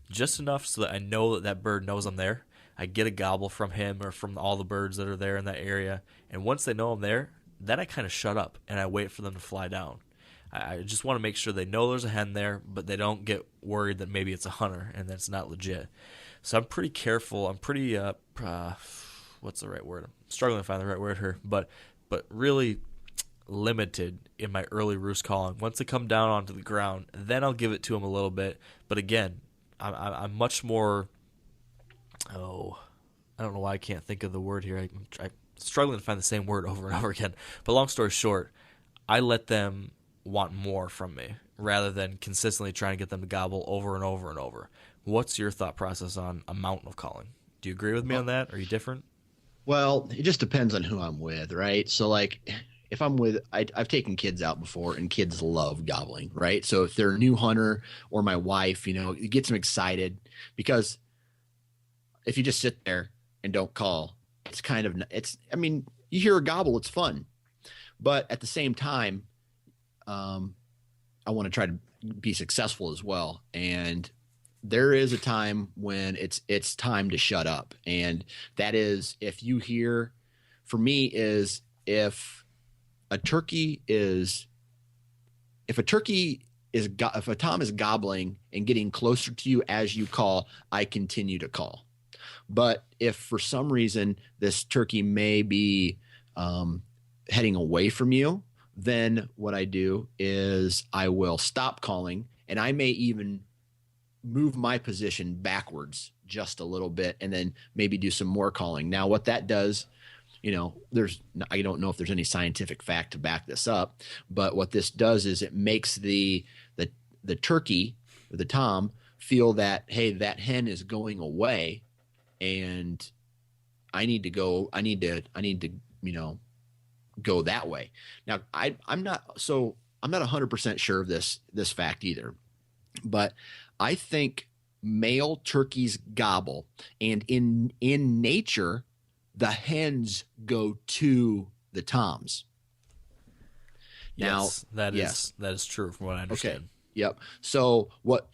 just enough so that I know that bird knows I'm there. I get a gobble from him or from all the birds that are there in that area. And once they know I'm there, then I kind of shut up and I wait for them to fly down. I just want to make sure they know there's a hen there, but they don't get worried that maybe it's a hunter and that's not legit. So I'm pretty careful. I'm pretty, what's the right word? I'm struggling to find the right word here, but really limited in my early roost calling. Once they come down onto the ground, then I'll give it to them a little bit. But again, I'm much more, I don't know why I can't think of the word here. I'm struggling to find the same word over and over again. But long story short, I let them want more from me rather than consistently trying to get them to gobble over and over and over. What's your thought process on amount of calling? Do you agree with me on that? Are you different? Well, it just depends on who I'm with, right? So like if I'm with, I've taken kids out before and kids love gobbling, right? So if they're a new hunter or my wife, it gets them excited because if you just sit there and don't call, you hear a gobble, it's fun. But at the same time, I want to try to be successful as well. And there is a time when it's time to shut up. And that is if you hear, for me, is if a tom is gobbling and getting closer to you as you call, I continue to call. But if for some reason this turkey may be heading away from you, then what I do is I will stop calling, and I may even move my position backwards just a little bit and then maybe do some more calling. Now, what that does, I don't know if there's any scientific fact to back this up, but what this does is it makes the turkey, or the tom, feel that, hey, that hen is going away and I need to go that way. Now I'm not 100% sure of this fact either, but I think male turkeys gobble, and in nature, the hens go to the toms. Now, Yes, that is true from what I understand. Okay. Yep. So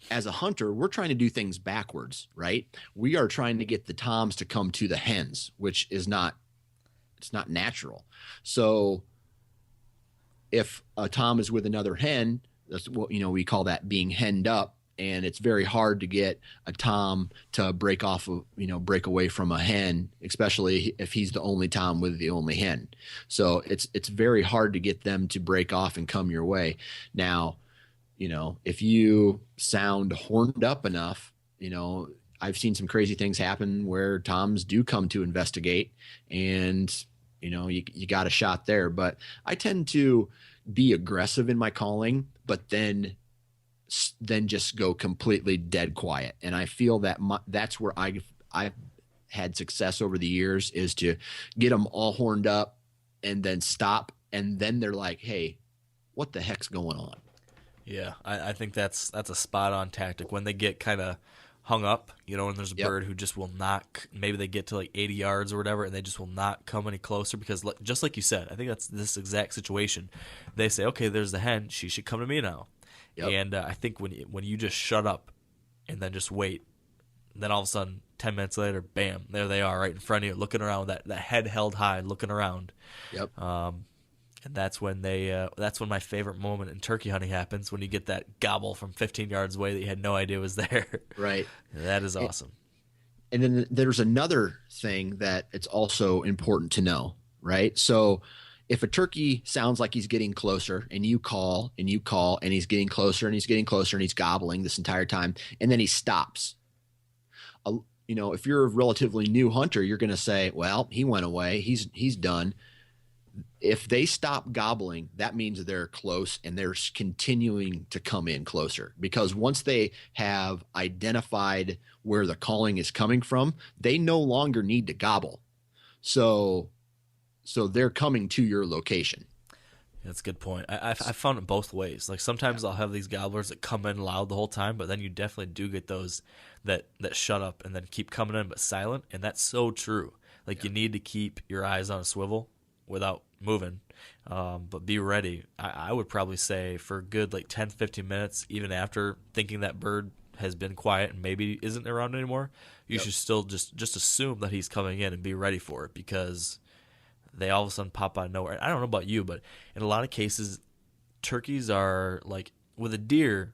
as a hunter, we're trying to do things backwards, right? We are trying to get the toms to come to the hens, which is not natural. So if a tom is with another hen, that's what, we call that being henned up. And it's very hard to get a tom to break away from a hen, especially if he's the only tom with the only hen. So it's very hard to get them to break off and come your way. Now, if you sound horned up enough, I've seen some crazy things happen where toms do come to investigate, and you got a shot there. But I tend to be aggressive in my calling, but then just go completely dead quiet. And I feel that that's where I've had success over the years, is to get them all horned up and then stop. And then they're like, hey, what the heck's going on? Yeah, I think that's a spot on tactic when they get kind of hung up, and there's a bird who just will not, maybe they get to like 80 yards or whatever, and they just will not come any closer because, just like you said, I think that's this exact situation. They say, okay, there's the hen, she should come to me now. Yep. And I think when you just shut up and then just wait, then all of a sudden 10 minutes later, bam, there they are right in front of you, looking around, that head held high, looking around. Yep. And that's when that's when my favorite moment in turkey hunting happens, when you get that gobble from 15 yards away that you had no idea was there. Right. That is awesome. And then there's another thing that it's also important to know, right? So if a turkey sounds like he's getting closer, and you call and he's getting closer and he's getting closer and he's gobbling this entire time, and then he stops, if you're a relatively new hunter, you're going to say, well, he went away, he's done. If they stop gobbling, that means they're close and they're continuing to come in closer, because once they have identified where the calling is coming from, they no longer need to gobble. So they're coming to your location. That's a good point. I found it both ways. Like sometimes I'll have these gobblers that come in loud the whole time, but then you definitely do get those that shut up and then keep coming in but silent, and that's so true. Like you need to keep your eyes on a swivel without moving, but be ready. I would probably say for a good 10-15 minutes, even after thinking that bird has been quiet and maybe isn't around anymore, you should still just assume that he's coming in and be ready for it, because they all of a sudden pop out of nowhere. I don't know about you, but in a lot of cases, turkeys are like, with a deer,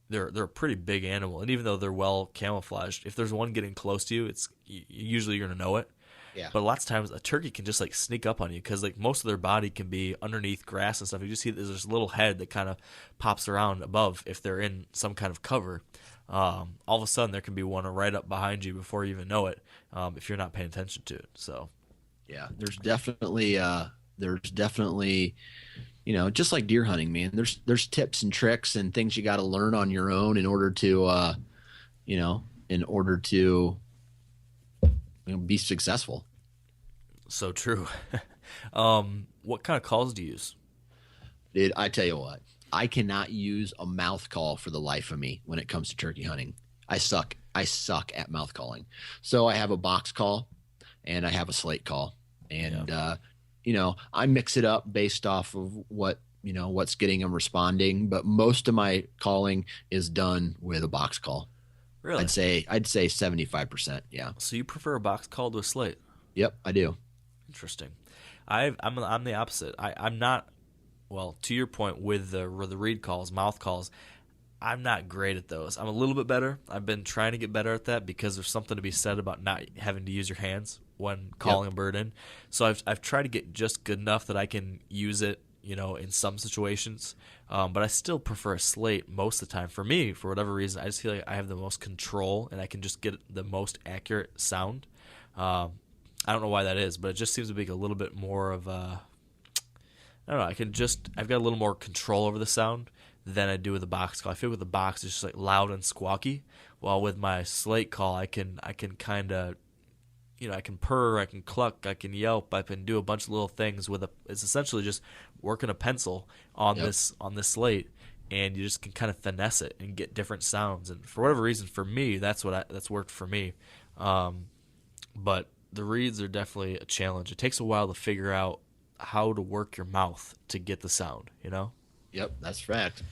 they're a pretty big animal, and even though they're well camouflaged, if there's one getting close to you, usually you're gonna know it. Yeah. But lots of times a turkey can just like sneak up on you, because like most of their body can be underneath grass and stuff. You just see there's this little head that kind of pops around above if they're in some kind of cover. All of a sudden there can be one right up behind you before you even know it, if you're not paying attention to it. So Yeah, there's definitely just like deer hunting, man. There's tips and tricks and things you got to learn on your own in order to be successful. So true. What kind of calls do you use? Dude, I tell you what, I cannot use a mouth call for the life of me when it comes to turkey hunting. I suck at mouth calling. So I have a box call and I have a slate call, and I mix it up based off of what's getting them responding. But most of my calling is done with a box call. Really? I'd say 75%. Yeah. So you prefer a box call to a slate? Yep, I do. Interesting. I'm the opposite. I'm not, well, to your point with the reed calls, mouth calls, I'm not great at those. I'm a little bit better. I've been trying to get better at that, because there's something to be said about not having to use your hands when calling a bird in. So I've tried to get just good enough that I can use it, in some situations. But I still prefer a slate most of the time. For me, for whatever reason, I just feel like I have the most control and I can just get the most accurate sound. I don't know why that is, but it just seems to be a little bit more of a, I don't know, I've got a little more control over the sound than I do with a box call. I feel with the box, it's just like loud and squawky. While with my slate call, I can kind of, I can purr, I can cluck, I can yelp, I can do a bunch of little things it's essentially just working a pencil on this slate, and you just can kind of finesse it and get different sounds. And for whatever reason, for me, that's worked for me. But the reeds are definitely a challenge. It takes a while to figure out how to work your mouth to get the sound, Yep, that's fact.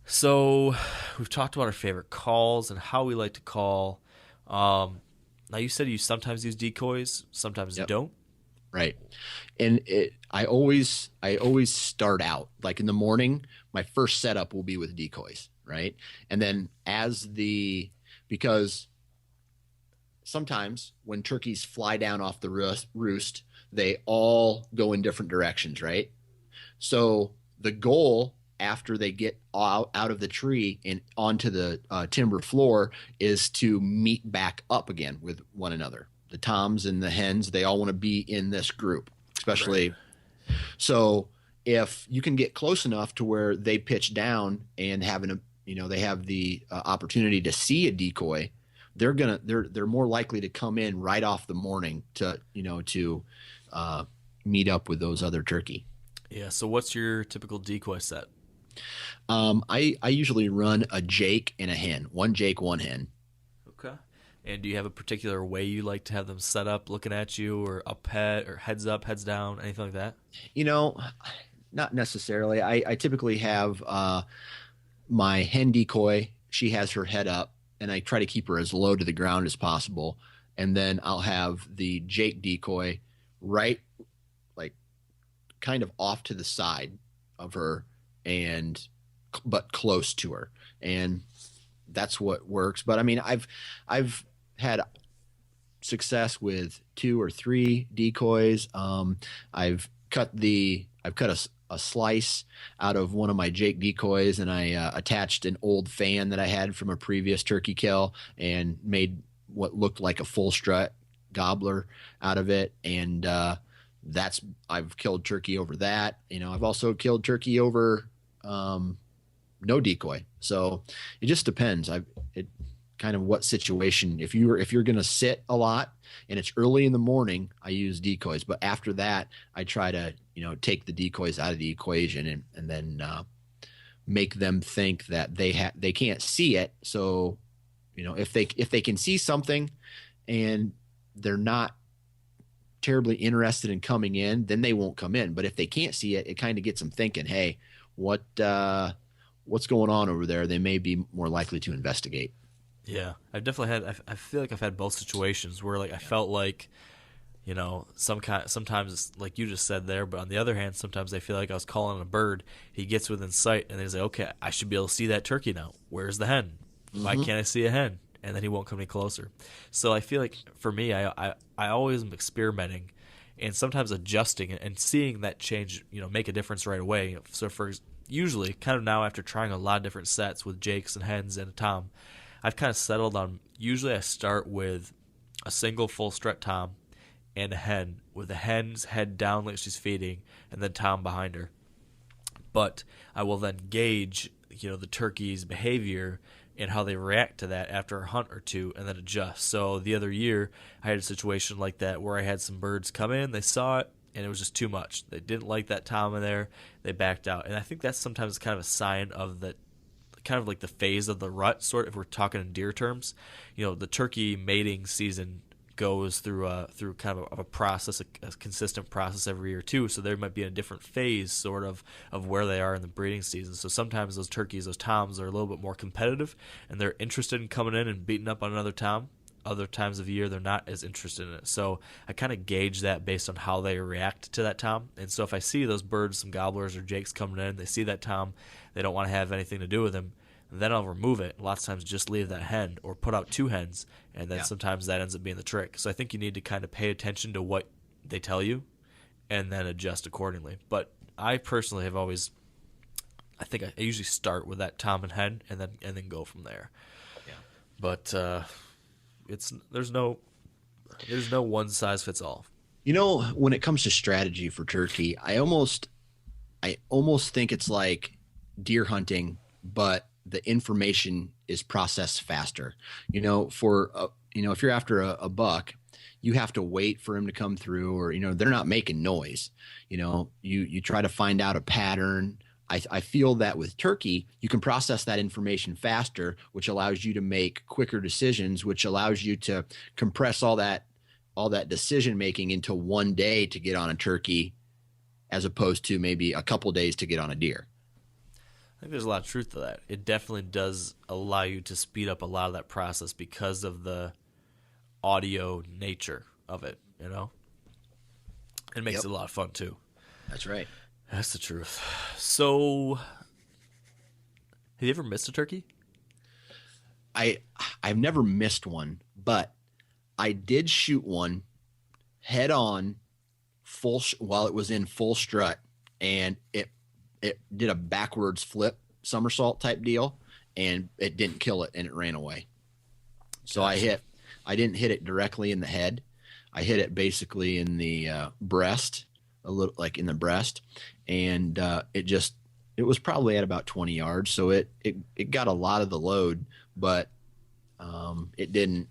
So we've talked about our favorite calls and how we like to call. Now you said you sometimes use decoys, sometimes you don't. Right. And I always start out like in the morning, my first setup will be with decoys, right? And then because sometimes when turkeys fly down off the roost, they all go in different directions, right? So the goal after they get out of the tree and onto the timber floor is to meet back up again with one another. The toms and the hens, they all want to be in this group, especially. Right. So if you can get close enough to where they pitch down and they have the opportunity to see a decoy, they're more likely to come in right off the morning to meet up with those other turkey. Yeah. So what's your typical decoy set? I usually run a Jake and a hen. One Jake, one hen. Okay. And do you have a particular way you like to have them set up, looking at you, or up head, or heads up, heads down, anything like that? Not necessarily. I typically have my hen decoy. She has her head up, and I try to keep her as low to the ground as possible. And then I'll have the Jake decoy right, like, kind of off to the side of her, but close to her, and that's what works. But I mean, I've had success with 2 or 3 decoys. I've cut a slice out of one of my Jake decoys, and I attached an old fan that I had from a previous turkey kill and made what looked like a full strut gobbler out of it, and I've killed turkey over that. I've also killed turkey over no decoy. So it just depends. It kind of what situation. If you're going to sit a lot and it's early in the morning, I use decoys. But after that, I try to take the decoys out of the equation and then make them think that they can't see it. So if they can see something and they're not terribly interested in coming in, then they won't come in. But if they can't see it, it kind of gets them thinking, hey, what what's going on over there, they may be more likely to investigate. Yeah, I've definitely had. I feel like I've had both situations where like I felt like, sometimes like you just said there, but on the other hand, sometimes I feel like I was calling a bird. He gets within sight, and he's like, okay, I should be able to see that turkey now. Where's the hen? Why can't I see a hen? And then he won't come any closer. So I feel like for me, I always am experimenting and sometimes adjusting and seeing that change, make a difference right away. So for usually kind of now after trying a lot of different sets with jakes and hens and a tom, I've kind of settled on, usually I start with a single full strut tom and a hen, with the hen's head down like she's feeding and then tom behind her. But I will then gauge, the turkey's behavior and how they react to that after a hunt or two and then adjust. So the other year, I had a situation like that where I had some birds come in, they saw it, and it was just too much. They didn't like that tom in there. They backed out. And I think that's sometimes kind of a sign of that, kind of like the phase of the rut, sort of, if we're talking in deer terms. The turkey mating season goes through kind of a process, a consistent process every year too. So there might be a different phase sort of where they are in the breeding season. So sometimes those turkeys, those toms, are a little bit more competitive and they're interested in coming in and beating up on another tom. Other times of the year they're not as interested in it. So I kind of gauge that based on how they react to that tom. And so if I see those birds, some gobblers or jakes coming in, they see that tom, they don't want to have anything to do with him, then I'll remove it. Lots of times just leave that hen or put out 2 hens, and then sometimes that ends up being the trick. So I think you need to kind of pay attention to what they tell you and then adjust accordingly. But I personally have always, I think I usually start with that tom and hen and then go from there. Yeah. But there's no one size fits all. When it comes to strategy for turkey, I almost think it's like deer hunting, but the information is processed faster. If you're after a buck, you have to wait for him to come through, or they're not making noise. You try to find out a pattern. I feel that with turkey, you can process that information faster, which allows you to make quicker decisions, which allows you to compress all that decision making into one day to get on a turkey, as opposed to maybe a couple days to get on a deer. I think there's a lot of truth to that. It definitely does allow you to speed up a lot of that process because of the audio nature of it, It makes it a lot of fun too. That's right. That's the truth. So, have you ever missed a turkey? I've never missed one, but I did shoot one head on while it was in full strut, and it did a backwards flip somersault type deal, and it didn't kill it, and it ran away. So I didn't hit it directly in the head. I hit it basically in the breast, a little like in the breast, and it was probably at about 20 yards. So it got a lot of the load, but it didn't,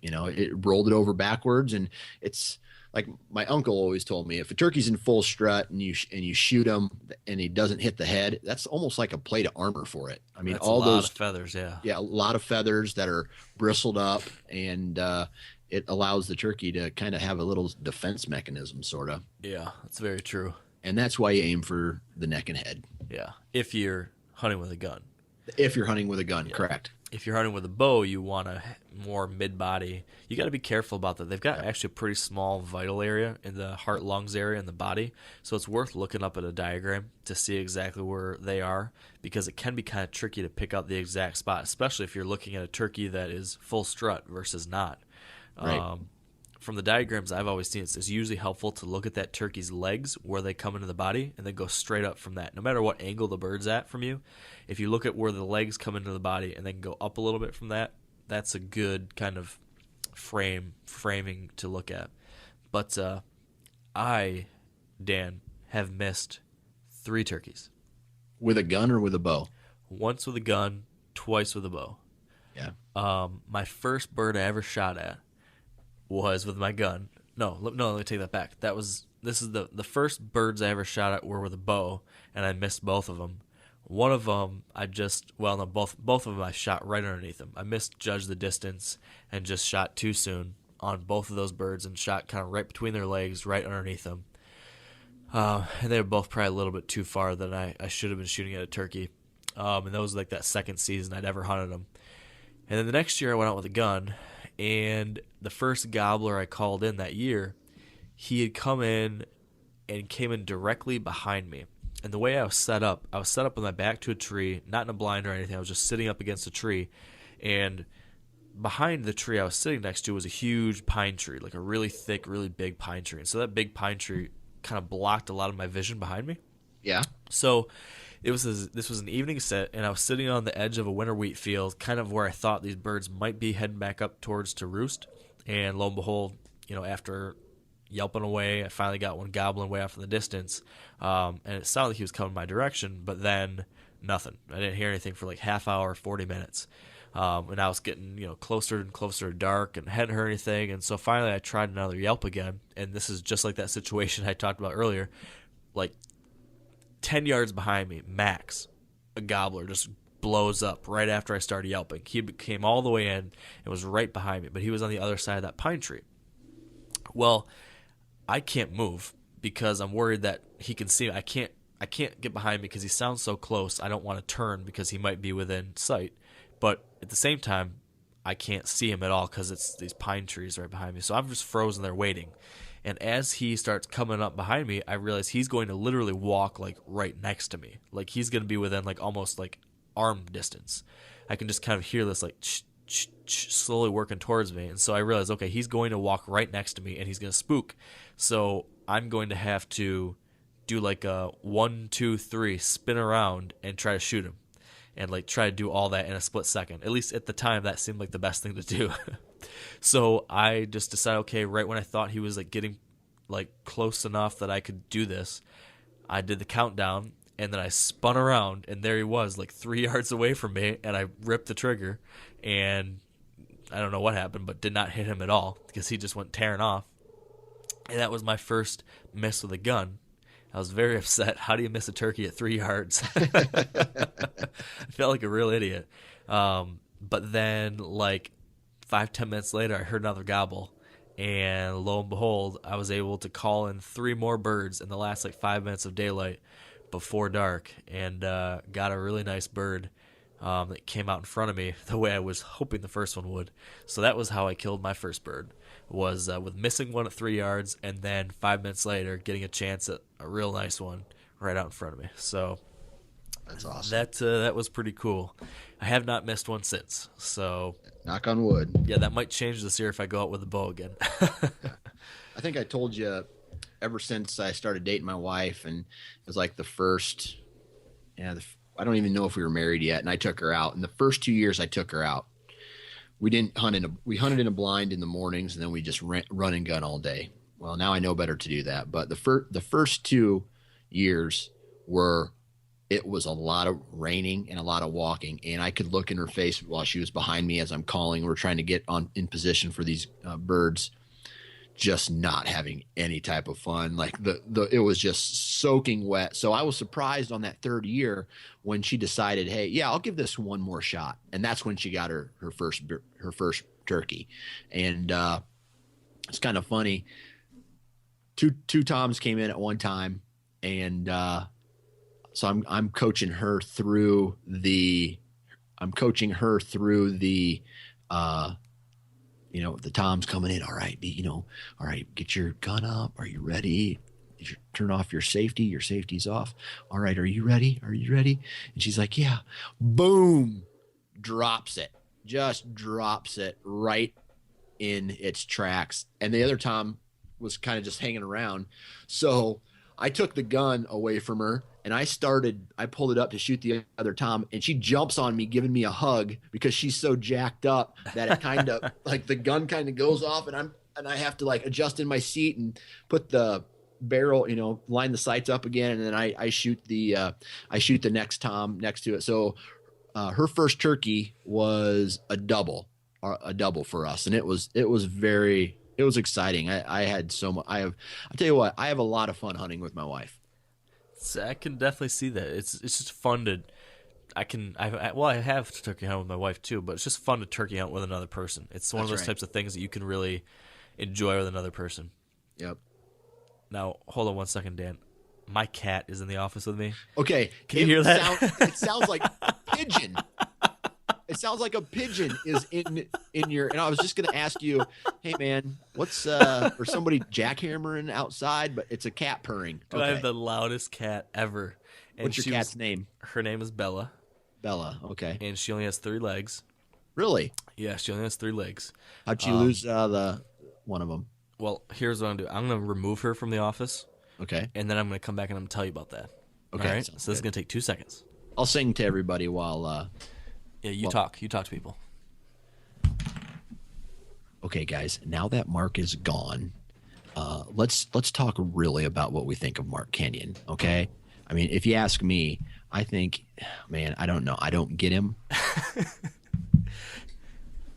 it rolled it over backwards. And it's like my uncle always told me, if a turkey's in full strut and you shoot him and he doesn't hit the head, that's almost like a plate of armor for it. I mean, that's all those feathers, yeah, a lot of feathers that are bristled up, and it allows the turkey to kind of have a little defense mechanism, sort of. Yeah, that's very true. And that's why you aim for the neck and head. Yeah, if you're hunting with a gun. If you're hunting with a gun, correct. If you're hunting with a bow, you want a more mid-body. You got to be careful about that. They've got actually a pretty small vital area in the heart, lungs area in the body, so it's worth looking up at a diagram to see exactly where they are, because it can be kind of tricky to pick out the exact spot, especially if you're looking at a turkey that is full strut versus not. Right. From the diagrams I've always seen, it's usually helpful to look at that turkey's legs, where they come into the body, and then go straight up from that. No matter what angle the bird's at from you, if you look at where the legs come into the body and then go up a little bit from that, that's a good kind of framing to look at. But I, Dan, have missed 3 turkeys. With a gun or with a bow? Once with a gun, twice with a bow. Yeah. My first bird I ever shot at was with my gun. No, let me take that back. This is the first birds I ever shot at were with a bow, and I missed both of them. One of them both of them I shot right underneath them. I misjudged the distance and just shot too soon on both of those birds, and shot kind of right between their legs, right underneath them. And they were both probably a little bit too far than I should have been shooting at a turkey. And that was like that second season I'd ever hunted them. And then the next year I went out with a gun, and the first gobbler I called in that year, he had come in and came in directly behind me. And the way I was set up with my back to a tree, not in a blind or anything. I was just sitting up against a tree, and behind the tree I was sitting next to was a huge pine tree, like a really thick, really big pine tree. And so that big pine tree kind of blocked a lot of my vision behind me. Yeah. So this was an evening set, and I was sitting on the edge of a winter wheat field, kind of where I thought these birds might be heading back up towards to roost. And lo and behold, after yelping away, I finally got one gobbling way off in the distance, and it sounded like he was coming my direction, but then nothing. I didn't hear anything for like half hour, 40 minutes. And I was getting closer and closer to dark and hadn't heard anything. And so finally I tried another yelp again, and this is just like that situation I talked about earlier. Like 10 yards behind me, max, a gobbler just blows up right after I started yelping. He came all the way in and was right behind me, but he was on the other side of that pine tree. Well, I can't move because I'm worried that he can see me. I can't get behind me because he sounds so close. I don't want to turn because he might be within sight. But at the same time, I can't see him at all because it's these pine trees right behind me. So I'm just frozen there waiting. And as he starts coming up behind me, I realize he's going to literally walk like right next to me. Like he's going to be within like almost like arm distance. I can just kind of hear this like slowly working towards me. And so I realize, okay, he's going to walk right next to me and he's going to spook. So I'm going to have to do like a 1, 2, 3 spin around and try to shoot him. And like try to do all that in a split second. At least at the time, that seemed like the best thing to do. So I just decided, okay, right when I thought he was like getting like close enough that I could do this, I did the countdown, and then I spun around, and there he was, like 3 yards away from me, and I ripped the trigger, and I don't know what happened, but did not hit him at all because he just went tearing off. And that was my first miss with a gun. I was very upset. How do you miss a turkey at 3 yards? I felt like a real idiot. But then, like 5-10 minutes later, I heard another gobble, and lo and behold, I was able to call in 3 more birds in the last like 5 minutes of daylight before dark, and got a really nice bird that came out in front of me the way I was hoping the first one would. So that was how I killed my first bird, was with missing one at 3 yards, and then 5 minutes later getting a chance at a real nice one right out in front of me. So that's awesome. That was pretty cool. I have not missed one since. So knock on wood. Yeah, that might change this year if I go out with a bow again. I think I told you ever since I started dating my wife, and it was like the first, I don't even know if we were married yet, and I took her out. And the first 2 years I took her out, we hunted in a blind in the mornings, and then we just run and gun all day. Well, now I know better to do that. But the first 2 years it was a lot of raining and a lot of walking, and I could look in her face while she was behind me as I'm calling. We're trying to get in position for these birds, just not having any type of fun. Like it was just soaking wet. So I was surprised on that 3rd year when she decided, hey, yeah, I'll give this one more shot. And that's when she got her first turkey. And it's kind of funny. Two toms came in at one time, and so I'm coaching her through the the toms coming in. All right, get your gun up. Are you ready? Did you turn off your safety? Your safety's off. All right, are you ready? And she's like, yeah. Boom, drops it. Just drops it right in its tracks. And the other tom was kind of just hanging around. So I took the gun away from her, and I pulled it up to shoot the other tom, and she jumps on me, giving me a hug because she's so jacked up that it kind of like the gun kind of goes off, and I have to like adjust in my seat and put the barrel, line the sights up again, and then I shoot the next tom next to it. So her first turkey was a double for us, and it was exciting. I had so much. I'll tell you what, I have a lot of fun hunting with my wife. So I can definitely see that. It's just fun to. I have turkey hunt with my wife too, but it's just fun to turkey hunt with another person. It's one of those types of things that you can really enjoy with another person. Yep. Now hold on one second, Dan. My cat is in the office with me. Okay. Can you hear that? It sounds like a pigeon. It sounds like a pigeon is in your. And I was just going to ask you, hey man, what's or somebody jackhammering outside, but it's a cat purring. I have the loudest cat ever. And what's your cat's name? Her name is Bella. Bella. Okay. And she only has 3 legs. Really? Yeah, she only has 3 legs. How'd you lose the one of them? Well, here's what I'm going to do. I'm going to remove her from the office. Okay. And then I'm going to come back and I'm going to tell you about that. Okay. All right. So this is going to take 2 seconds. I'll sing to everybody while. Yeah, you talk. You talk to people. Okay, guys. Now that Mark is gone, let's talk really about what we think of Mark Kenyon. Okay. I mean, if you ask me, I think, man, I don't know. I don't get him.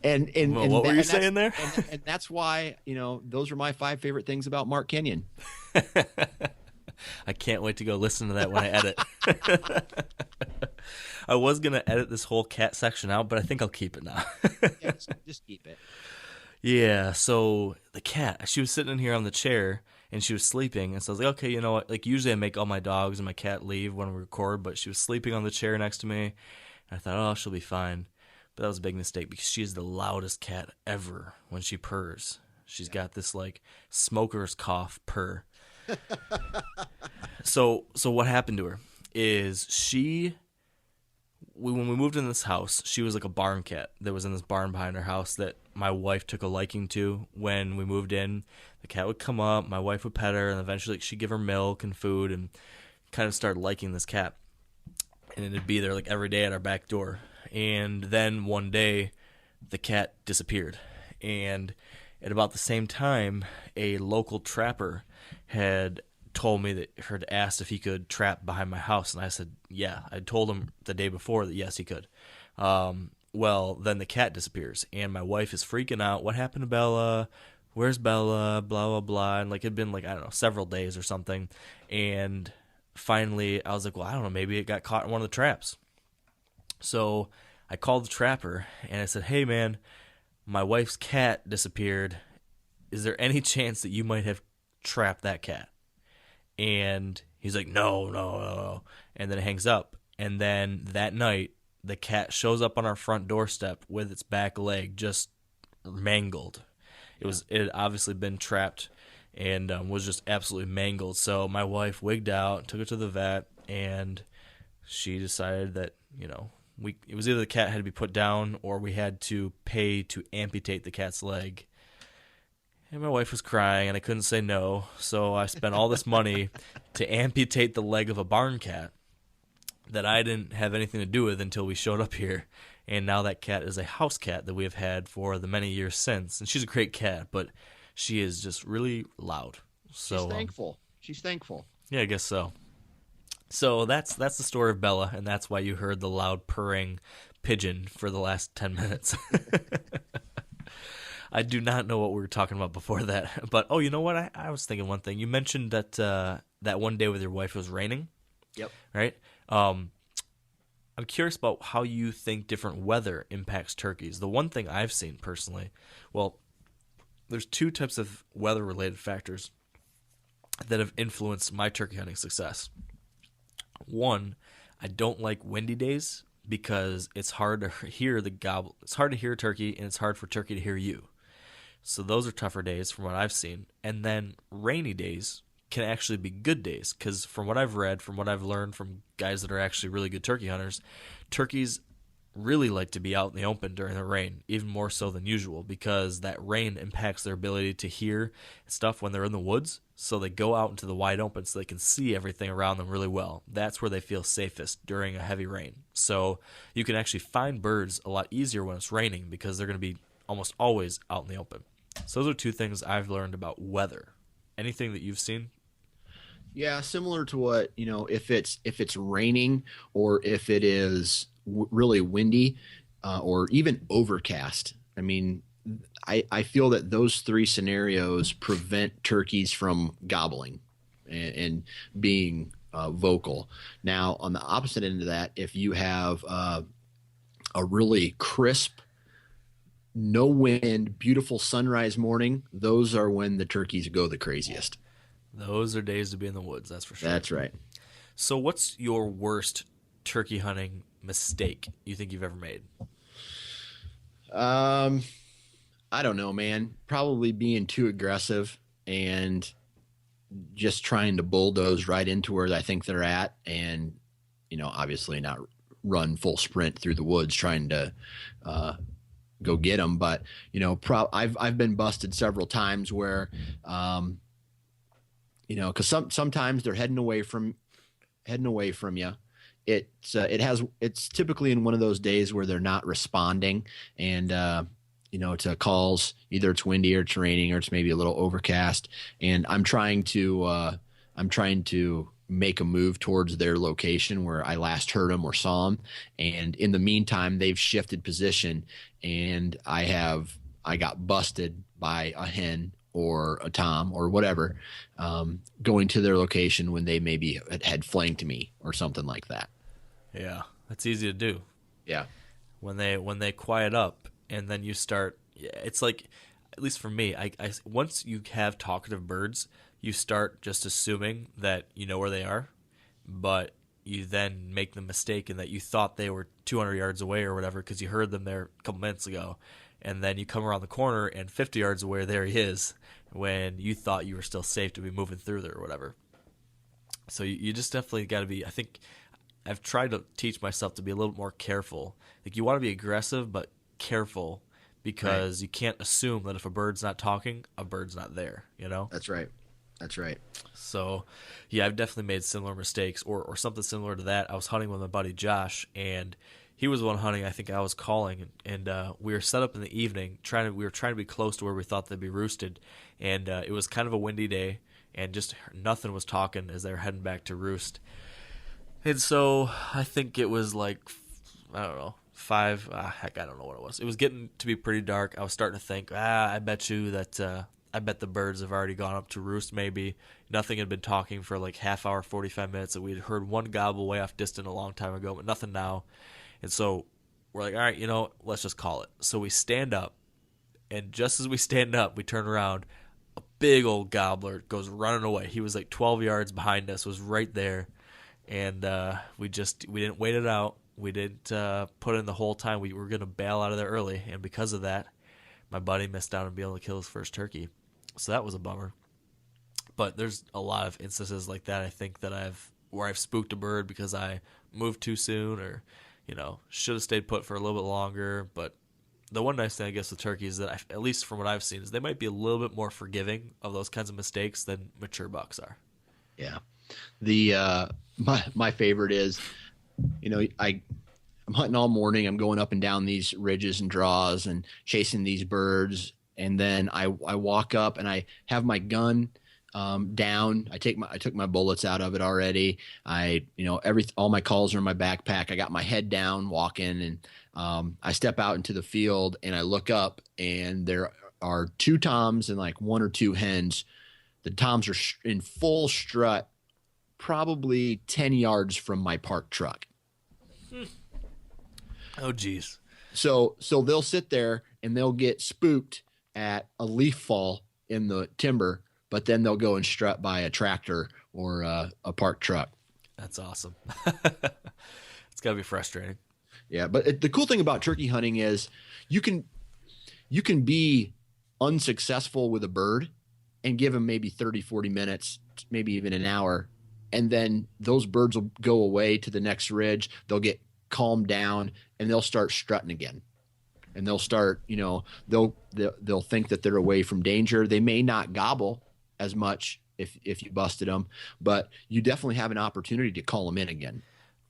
And what were you saying there? And that's why, those are my 5 favorite things about Mark Kenyon. I can't wait to go listen to that when I edit. I was going to edit this whole cat section out, but I think I'll keep it now. Yeah, just keep it. Yeah, so the cat, she was sitting in here on the chair, and she was sleeping, and so I was like, okay, you know what, like usually I make all my dogs and my cat leave when we record, but she was sleeping on the chair next to me, and I thought, oh, she'll be fine. But that was a big mistake because she is the loudest cat ever when she purrs. She's got this like smoker's cough purr. So what happened to her is when we moved in this house, she was like a barn cat that was in this barn behind our house that my wife took a liking to. When we moved in, the cat would come up, my wife would pet her, and eventually she'd give her milk and food and kind of started liking this cat. And it'd be there like every day at our back door. And then one day, the cat disappeared. And at about the same time, a local trapper had told me that had asked if he could trap behind my house. And I said, yeah. I told him the day before that, yes, he could. Well, then the cat disappears. And my wife is freaking out. What happened to Bella? Where's Bella? Blah, blah, blah. And like it'd been like, I don't know, several days or something. And finally, I was like, well, I don't know. Maybe it got caught in one of the traps. So I called the trapper and I said, hey, man, my wife's cat disappeared. Is there any chance that you might have trapped that cat? And he's like, no. And then it hangs up. And then that night, the cat shows up on our front doorstep with its back leg just mangled. It had obviously been trapped and was just absolutely mangled. So my wife wigged out, took it to the vet, and she decided that, it was either the cat had to be put down or we had to pay to amputate the cat's leg. And my wife was crying, and I couldn't say no, so I spent all this money to amputate the leg of a barn cat that I didn't have anything to do with until we showed up here. And now that cat is a house cat that we have had for the many years since. And she's a great cat, but she is just really loud. So she's thankful. She's thankful. Yeah, I guess so. So that's the story of Bella, and that's why you heard the loud purring pigeon for the last 10 minutes. I do not know what we were talking about before that. But, you know what? I was thinking one thing. You mentioned that that one day with your wife it was raining. Yep. Right? I'm curious about how you think different weather impacts turkeys. The one thing I've seen personally, well, there's 2 types of weather-related factors that have influenced my turkey hunting success. One, I don't like windy days because it's hard to hear the gobble. It's hard to hear a turkey, and it's hard for turkey to hear you. So those are tougher days from what I've seen. And then rainy days can actually be good days because from what I've read, from what I've learned from guys that are actually really good turkey hunters, turkeys really like to be out in the open during the rain, even more so than usual because that rain impacts their ability to hear stuff when they're in the woods. So they go out into the wide open so they can see everything around them really well. That's where they feel safest during a heavy rain. So you can actually find birds a lot easier when it's raining because they're going to be almost always out in the open. So those are 2 things I've learned about weather. Anything that you've seen? Yeah, similar to what, if it's raining or if it is really windy or even overcast. I mean, I feel that those 3 scenarios prevent turkeys from gobbling and being vocal. Now, on the opposite end of that, if you have a really crisp, no wind, beautiful sunrise morning, those are when the turkeys go the craziest. Those are days to be in the woods, that's for sure. That's right. So what's your worst turkey hunting mistake you think you've ever made? I don't know, man. Probably being too aggressive and just trying to bulldoze right into where I think they're at, and obviously not run full sprint through the woods trying to go get them. But I've been busted several times where because sometimes they're heading away from you. It's typically in one of those days where they're not responding, and to calls. Either it's windy or it's raining or it's maybe a little overcast, and I'm trying to make a move towards their location where I last heard them or saw them, and in the meantime they've shifted position, and I got busted by a hen or a tom or whatever, going to their location when they maybe had flanked me or something like that. Yeah, that's easy to do. Yeah. When they quiet up and then you start, it's like, at least for me, I once you have talkative birds, you start just assuming that you know where they are, but you then make the mistake in that you thought they were 200 yards away or whatever because you heard them there a couple minutes ago, and then you come around the corner and 50 yards away there he is when you thought you were still safe to be moving through there or whatever. So you just definitely got to be, I think I've tried to teach myself to be a little more careful. Like, you want to be aggressive but careful, because You can't assume that if a bird's not talking, a bird's not there, That's right. So, yeah, I've definitely made similar mistakes or something similar to that. I was hunting with my buddy Josh, and he was the one hunting. I think I was calling, and we were set up in the evening. We were trying to be close to where we thought they'd be roosted, and it was kind of a windy day, and just nothing was talking as they were heading back to roost. And so I think it was like, I don't know, I don't know what it was. It was getting to be pretty dark. I was starting to think, I bet the birds have already gone up to roost maybe. Nothing had been talking for like half hour, 45 minutes. And we had heard one gobble way off distant a long time ago, but nothing now. And so we're like, all right, let's just call it. So we stand up, and just as we stand up, we turn around. A big old gobbler goes running away. He was like 12 yards behind us, was right there. And we didn't wait it out. We didn't put in the whole time. We were going to bail out of there early, and because of that, my buddy missed out on being able to kill his first turkey. So that was a bummer. But there's a lot of instances like that, I think, where I've spooked a bird because I moved too soon, or should have stayed put for a little bit longer. But the one nice thing, I guess, with turkeys is that, at least from what I've seen, is they might be a little bit more forgiving of those kinds of mistakes than mature bucks are. Yeah. The my favorite is, I'm hunting all morning. I'm going up and down these ridges and draws and chasing these birds, and then I walk up and I have my gun down. I took my bullets out of it already. All my calls are in my backpack. I got my head down walking, and I step out into the field and I look up, and there are two toms and like one or two hens. The toms are in full strut, probably 10 yards from my parked truck. Oh, geez. So they'll sit there and they'll get spooked at a leaf fall in the timber, but then they'll go and strut by a tractor or a parked truck. That's awesome. It's got to be frustrating. Yeah, but the cool thing about turkey hunting is you can be unsuccessful with a bird and give them maybe 30, 40 minutes, maybe even an hour, and then those birds will go away to the next ridge. They'll get calmed down, and they'll start strutting again. And they'll start, they'll think that they're away from danger. They may not gobble as much if you busted them, but you definitely have an opportunity to call them in again.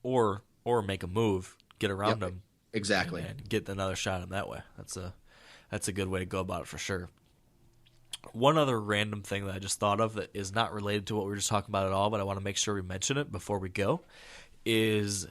Or make a move, get around them. Exactly. And get another shot at them that way. That's a good way to go about it for sure. One other random thing that I just thought of that is not related to what we were just talking about at all, but I want to make sure we mention it before we go, is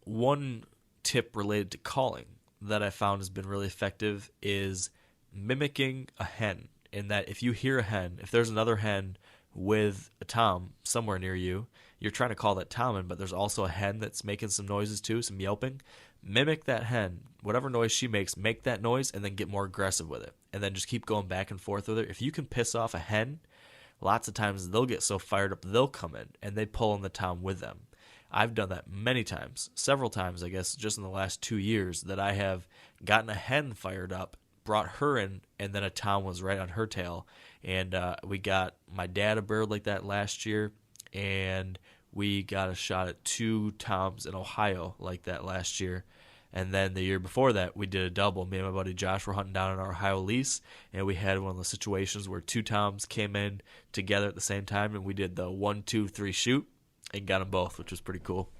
one tip related to calling that I found has been really effective is mimicking a hen. In that if you hear a hen, if there's another hen with a tom somewhere near you, you're trying to call that tom in, but there's also a hen that's making some noises too, some yelping. Mimic that hen. Whatever noise she makes, make that noise and then get more aggressive with it. And then just keep going back and forth with it. If you can piss off a hen lots of times they'll get so fired up they'll come in and they pull in the tom with them. I've done that many times, several times, I guess, just in the last 2 years, that I have gotten a hen fired up, brought her in, and then a tom was right on her tail. And we got my dad a bird like that last year, and we got a shot at 2 toms in Ohio like that last year. And then the year before that, we did a double. Me and my buddy Josh were hunting down in our Ohio lease, and we had one of those situations where 2 toms came in together at the same time, and we did the 1, 2, 3 shoot and got them both, which was pretty cool.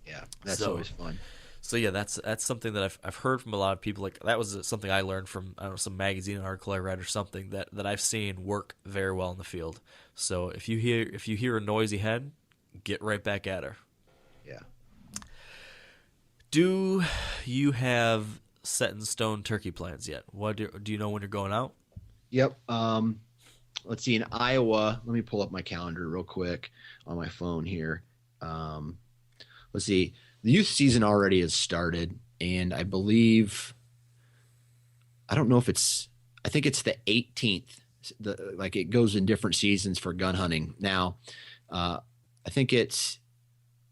Yeah, that's always fun. So yeah, that's something that I've heard from a lot of people. Like, that was something I learned from, I don't know, some magazine article I read or something that I've seen work very well in the field. So if you hear a noisy hen, get right back at her. Yeah. Do you have set in stone turkey plans yet? What do you know when you're going out? Yep. Let's see. In Iowa, let me pull up my calendar real quick on my phone here. Let's see. The youth season already has started, and I believe, I don't know if it's, I think it's the 18th. Like, it goes in different seasons for gun hunting. Now, I think it's,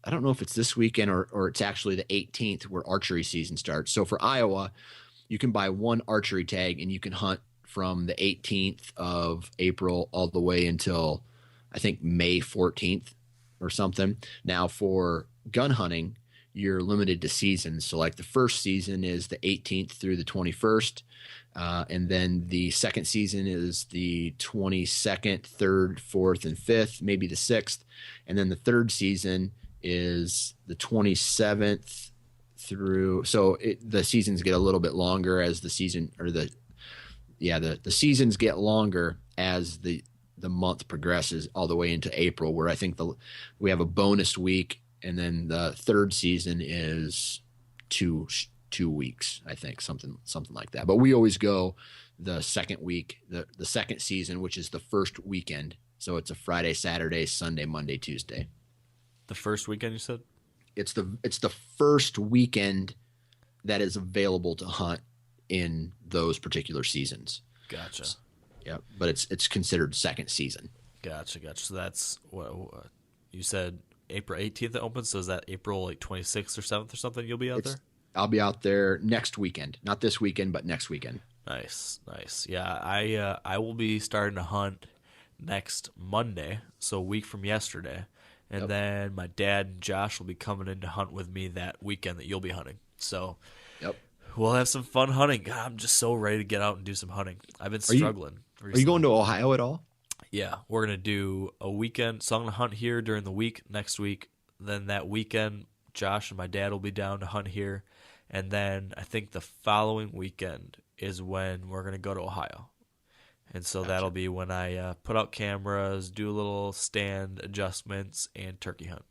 I don't know if it's this weekend or it's actually the 18th where archery season starts. So for Iowa, you can buy 1 archery tag and you can hunt from the 18th of April all the way until, I think, May 14th or something. Now for gun hunting, you're limited to seasons. So like the first season is the 18th through the 21st. And then the second season is the 22nd, 3rd, 4th, and 5th, maybe the 6th. And then the third season is the 27th through. So the seasons get a little bit longer as the season, or the seasons get longer as the month progresses all the way into April, where I think we have a bonus week. And then the third season is 2 weeks, I think, something like that. But we always go the second week, the second season, which is the first weekend. So it's a Friday, Saturday, Sunday, Monday, Tuesday. The first weekend, you said? It's the first weekend that is available to hunt in those particular seasons. Gotcha. Yeah, but it's considered second season. Gotcha. So that's what you said. April 18th it opens. So is that April like 26th or 7th or something? You'll be out there. I'll be out there next weekend, not this weekend, but next weekend. Nice. Yeah, I will be starting to hunt next Monday, so a week from yesterday, and then my dad and Josh will be coming in to hunt with me that weekend that you'll be hunting. So we'll have some fun hunting. God, I'm just so ready to get out and do some hunting. I've been struggling. Are you going to Ohio at all? Yeah, we're going to do a weekend. So I'm going to hunt here during the week next week. Then that weekend, Josh and my dad will be down to hunt here. And then I think the following weekend is when we're going to go to Ohio. And so that'll be when I put out cameras, do a little stand adjustments, and turkey hunt.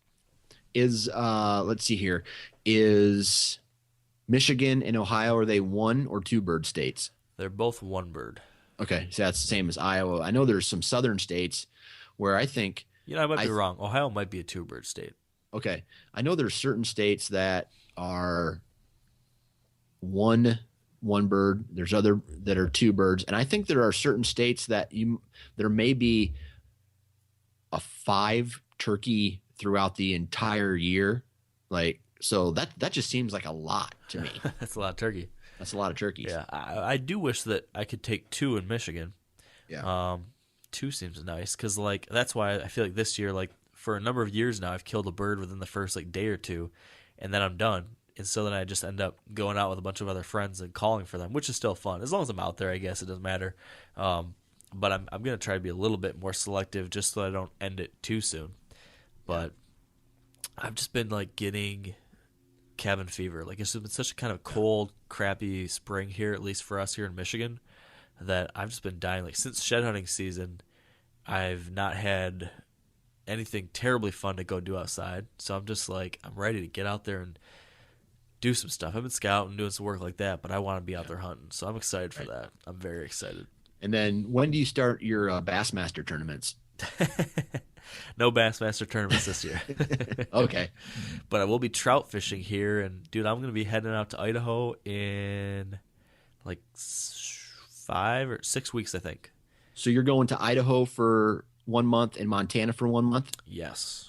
Let's see here. Is Michigan and Ohio, are they 1 or 2 bird states? They're both 1 bird. Okay, so that's the same as Iowa. I know there's some southern states where I think... I might be wrong. Ohio might be a 2-bird state. Okay. I know there's certain states that are one bird. There's other that are 2 birds. And I think there are certain states that there may be a 5 turkey throughout the entire year. So that just seems like a lot to me. That's a lot of turkey. That's a lot of turkeys. Yeah, I do wish that I could take 2 in Michigan. Yeah. 2 seems nice because that's why I feel like this year, for a number of years now, I've killed a bird within the first day or 2, and then I'm done. And so then I just end up going out with a bunch of other friends and calling for them, which is still fun as long as I'm out there. I guess it doesn't matter. But I'm gonna try to be a little bit more selective just so I don't end it too soon. But I've just been getting cabin fever. It's been such a kind of cold, crappy spring here, at least for us here in Michigan, that I've just been dying. Since shed hunting season, I've not had anything terribly fun to go do outside. So I'm just I'm ready to get out there and do some stuff. I've been scouting, doing some work like that, but I want to be out there hunting. So I'm excited for that. I'm very excited. And then when do you start your Bassmaster tournaments? No Bassmaster tournaments this year. Okay. But I will be trout fishing here. And, dude, I'm going to be heading out to Idaho in 5 or 6 weeks, I think. So you're going to Idaho for 1 month and Montana for 1 month? Yes.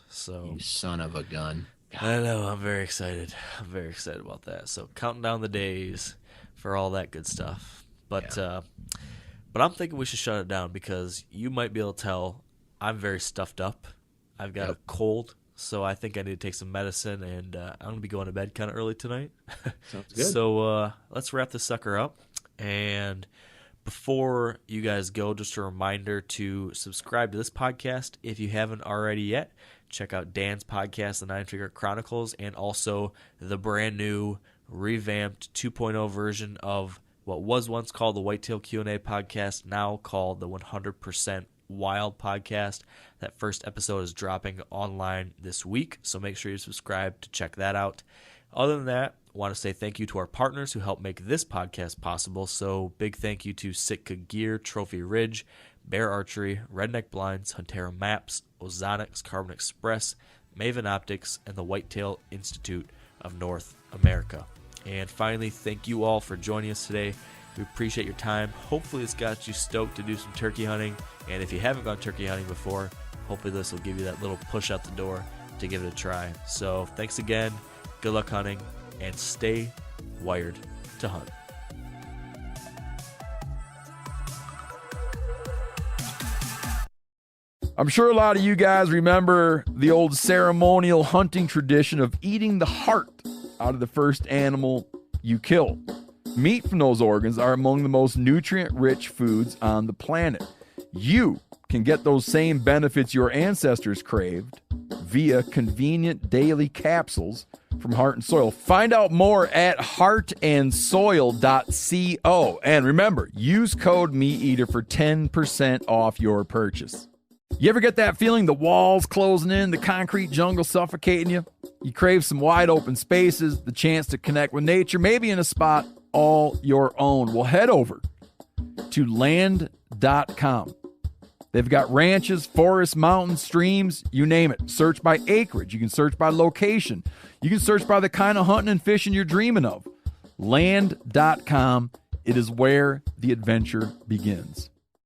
So You son of a gun. I know, I'm very excited. I'm very excited about that. So counting down the days for all that good stuff. But I'm thinking we should shut it down because you might be able to tell I'm very stuffed up. I've got a cold, so I think I need to take some medicine, and I'm going to be going to bed kind of early tonight. Sounds good. So let's wrap this sucker up. And before you guys go, just a reminder to subscribe to this podcast if you haven't already yet. Check out Dan's podcast, The Nine Figure Chronicles, and also the brand new revamped 2.0 version of what was once called the Whitetail Q&A podcast, now called the 100% Wild podcast. That first episode is dropping online this week, so make sure you subscribe to check that out. Other than that, I want to say thank you to our partners who help make this podcast possible. So big thank you to Sitka Gear, Trophy Ridge, Bear Archery, Redneck Blinds, Huntera Maps, Ozonics, Carbon Express, Maven Optics, and the Whitetail Institute of North America. And finally, thank you all for joining us today. We appreciate your time. Hopefully this got you stoked to do some turkey hunting. And if you haven't gone turkey hunting before, hopefully this will give you that little push out the door to give it a try. So thanks again. Good luck hunting, and stay wired to hunt. I'm sure a lot of you guys remember the old ceremonial hunting tradition of eating the heart out of the first animal you kill. Meat from those organs are among the most nutrient-rich foods on the planet. You can get those same benefits your ancestors craved via convenient daily capsules from Heart and Soil. Find out more at heartandsoil.co. And remember, use code MeatEater for 10% off your purchase. You ever get that feeling the walls closing in, the concrete jungle suffocating you? You crave some wide open spaces, the chance to connect with nature, maybe in a spot all your own. Well, head over to land.com. They've got ranches, forests, mountains, streams, you name it. Search by acreage. You can search by location. You can search by the kind of hunting and fishing you're dreaming of. Land.com. It is where the adventure begins.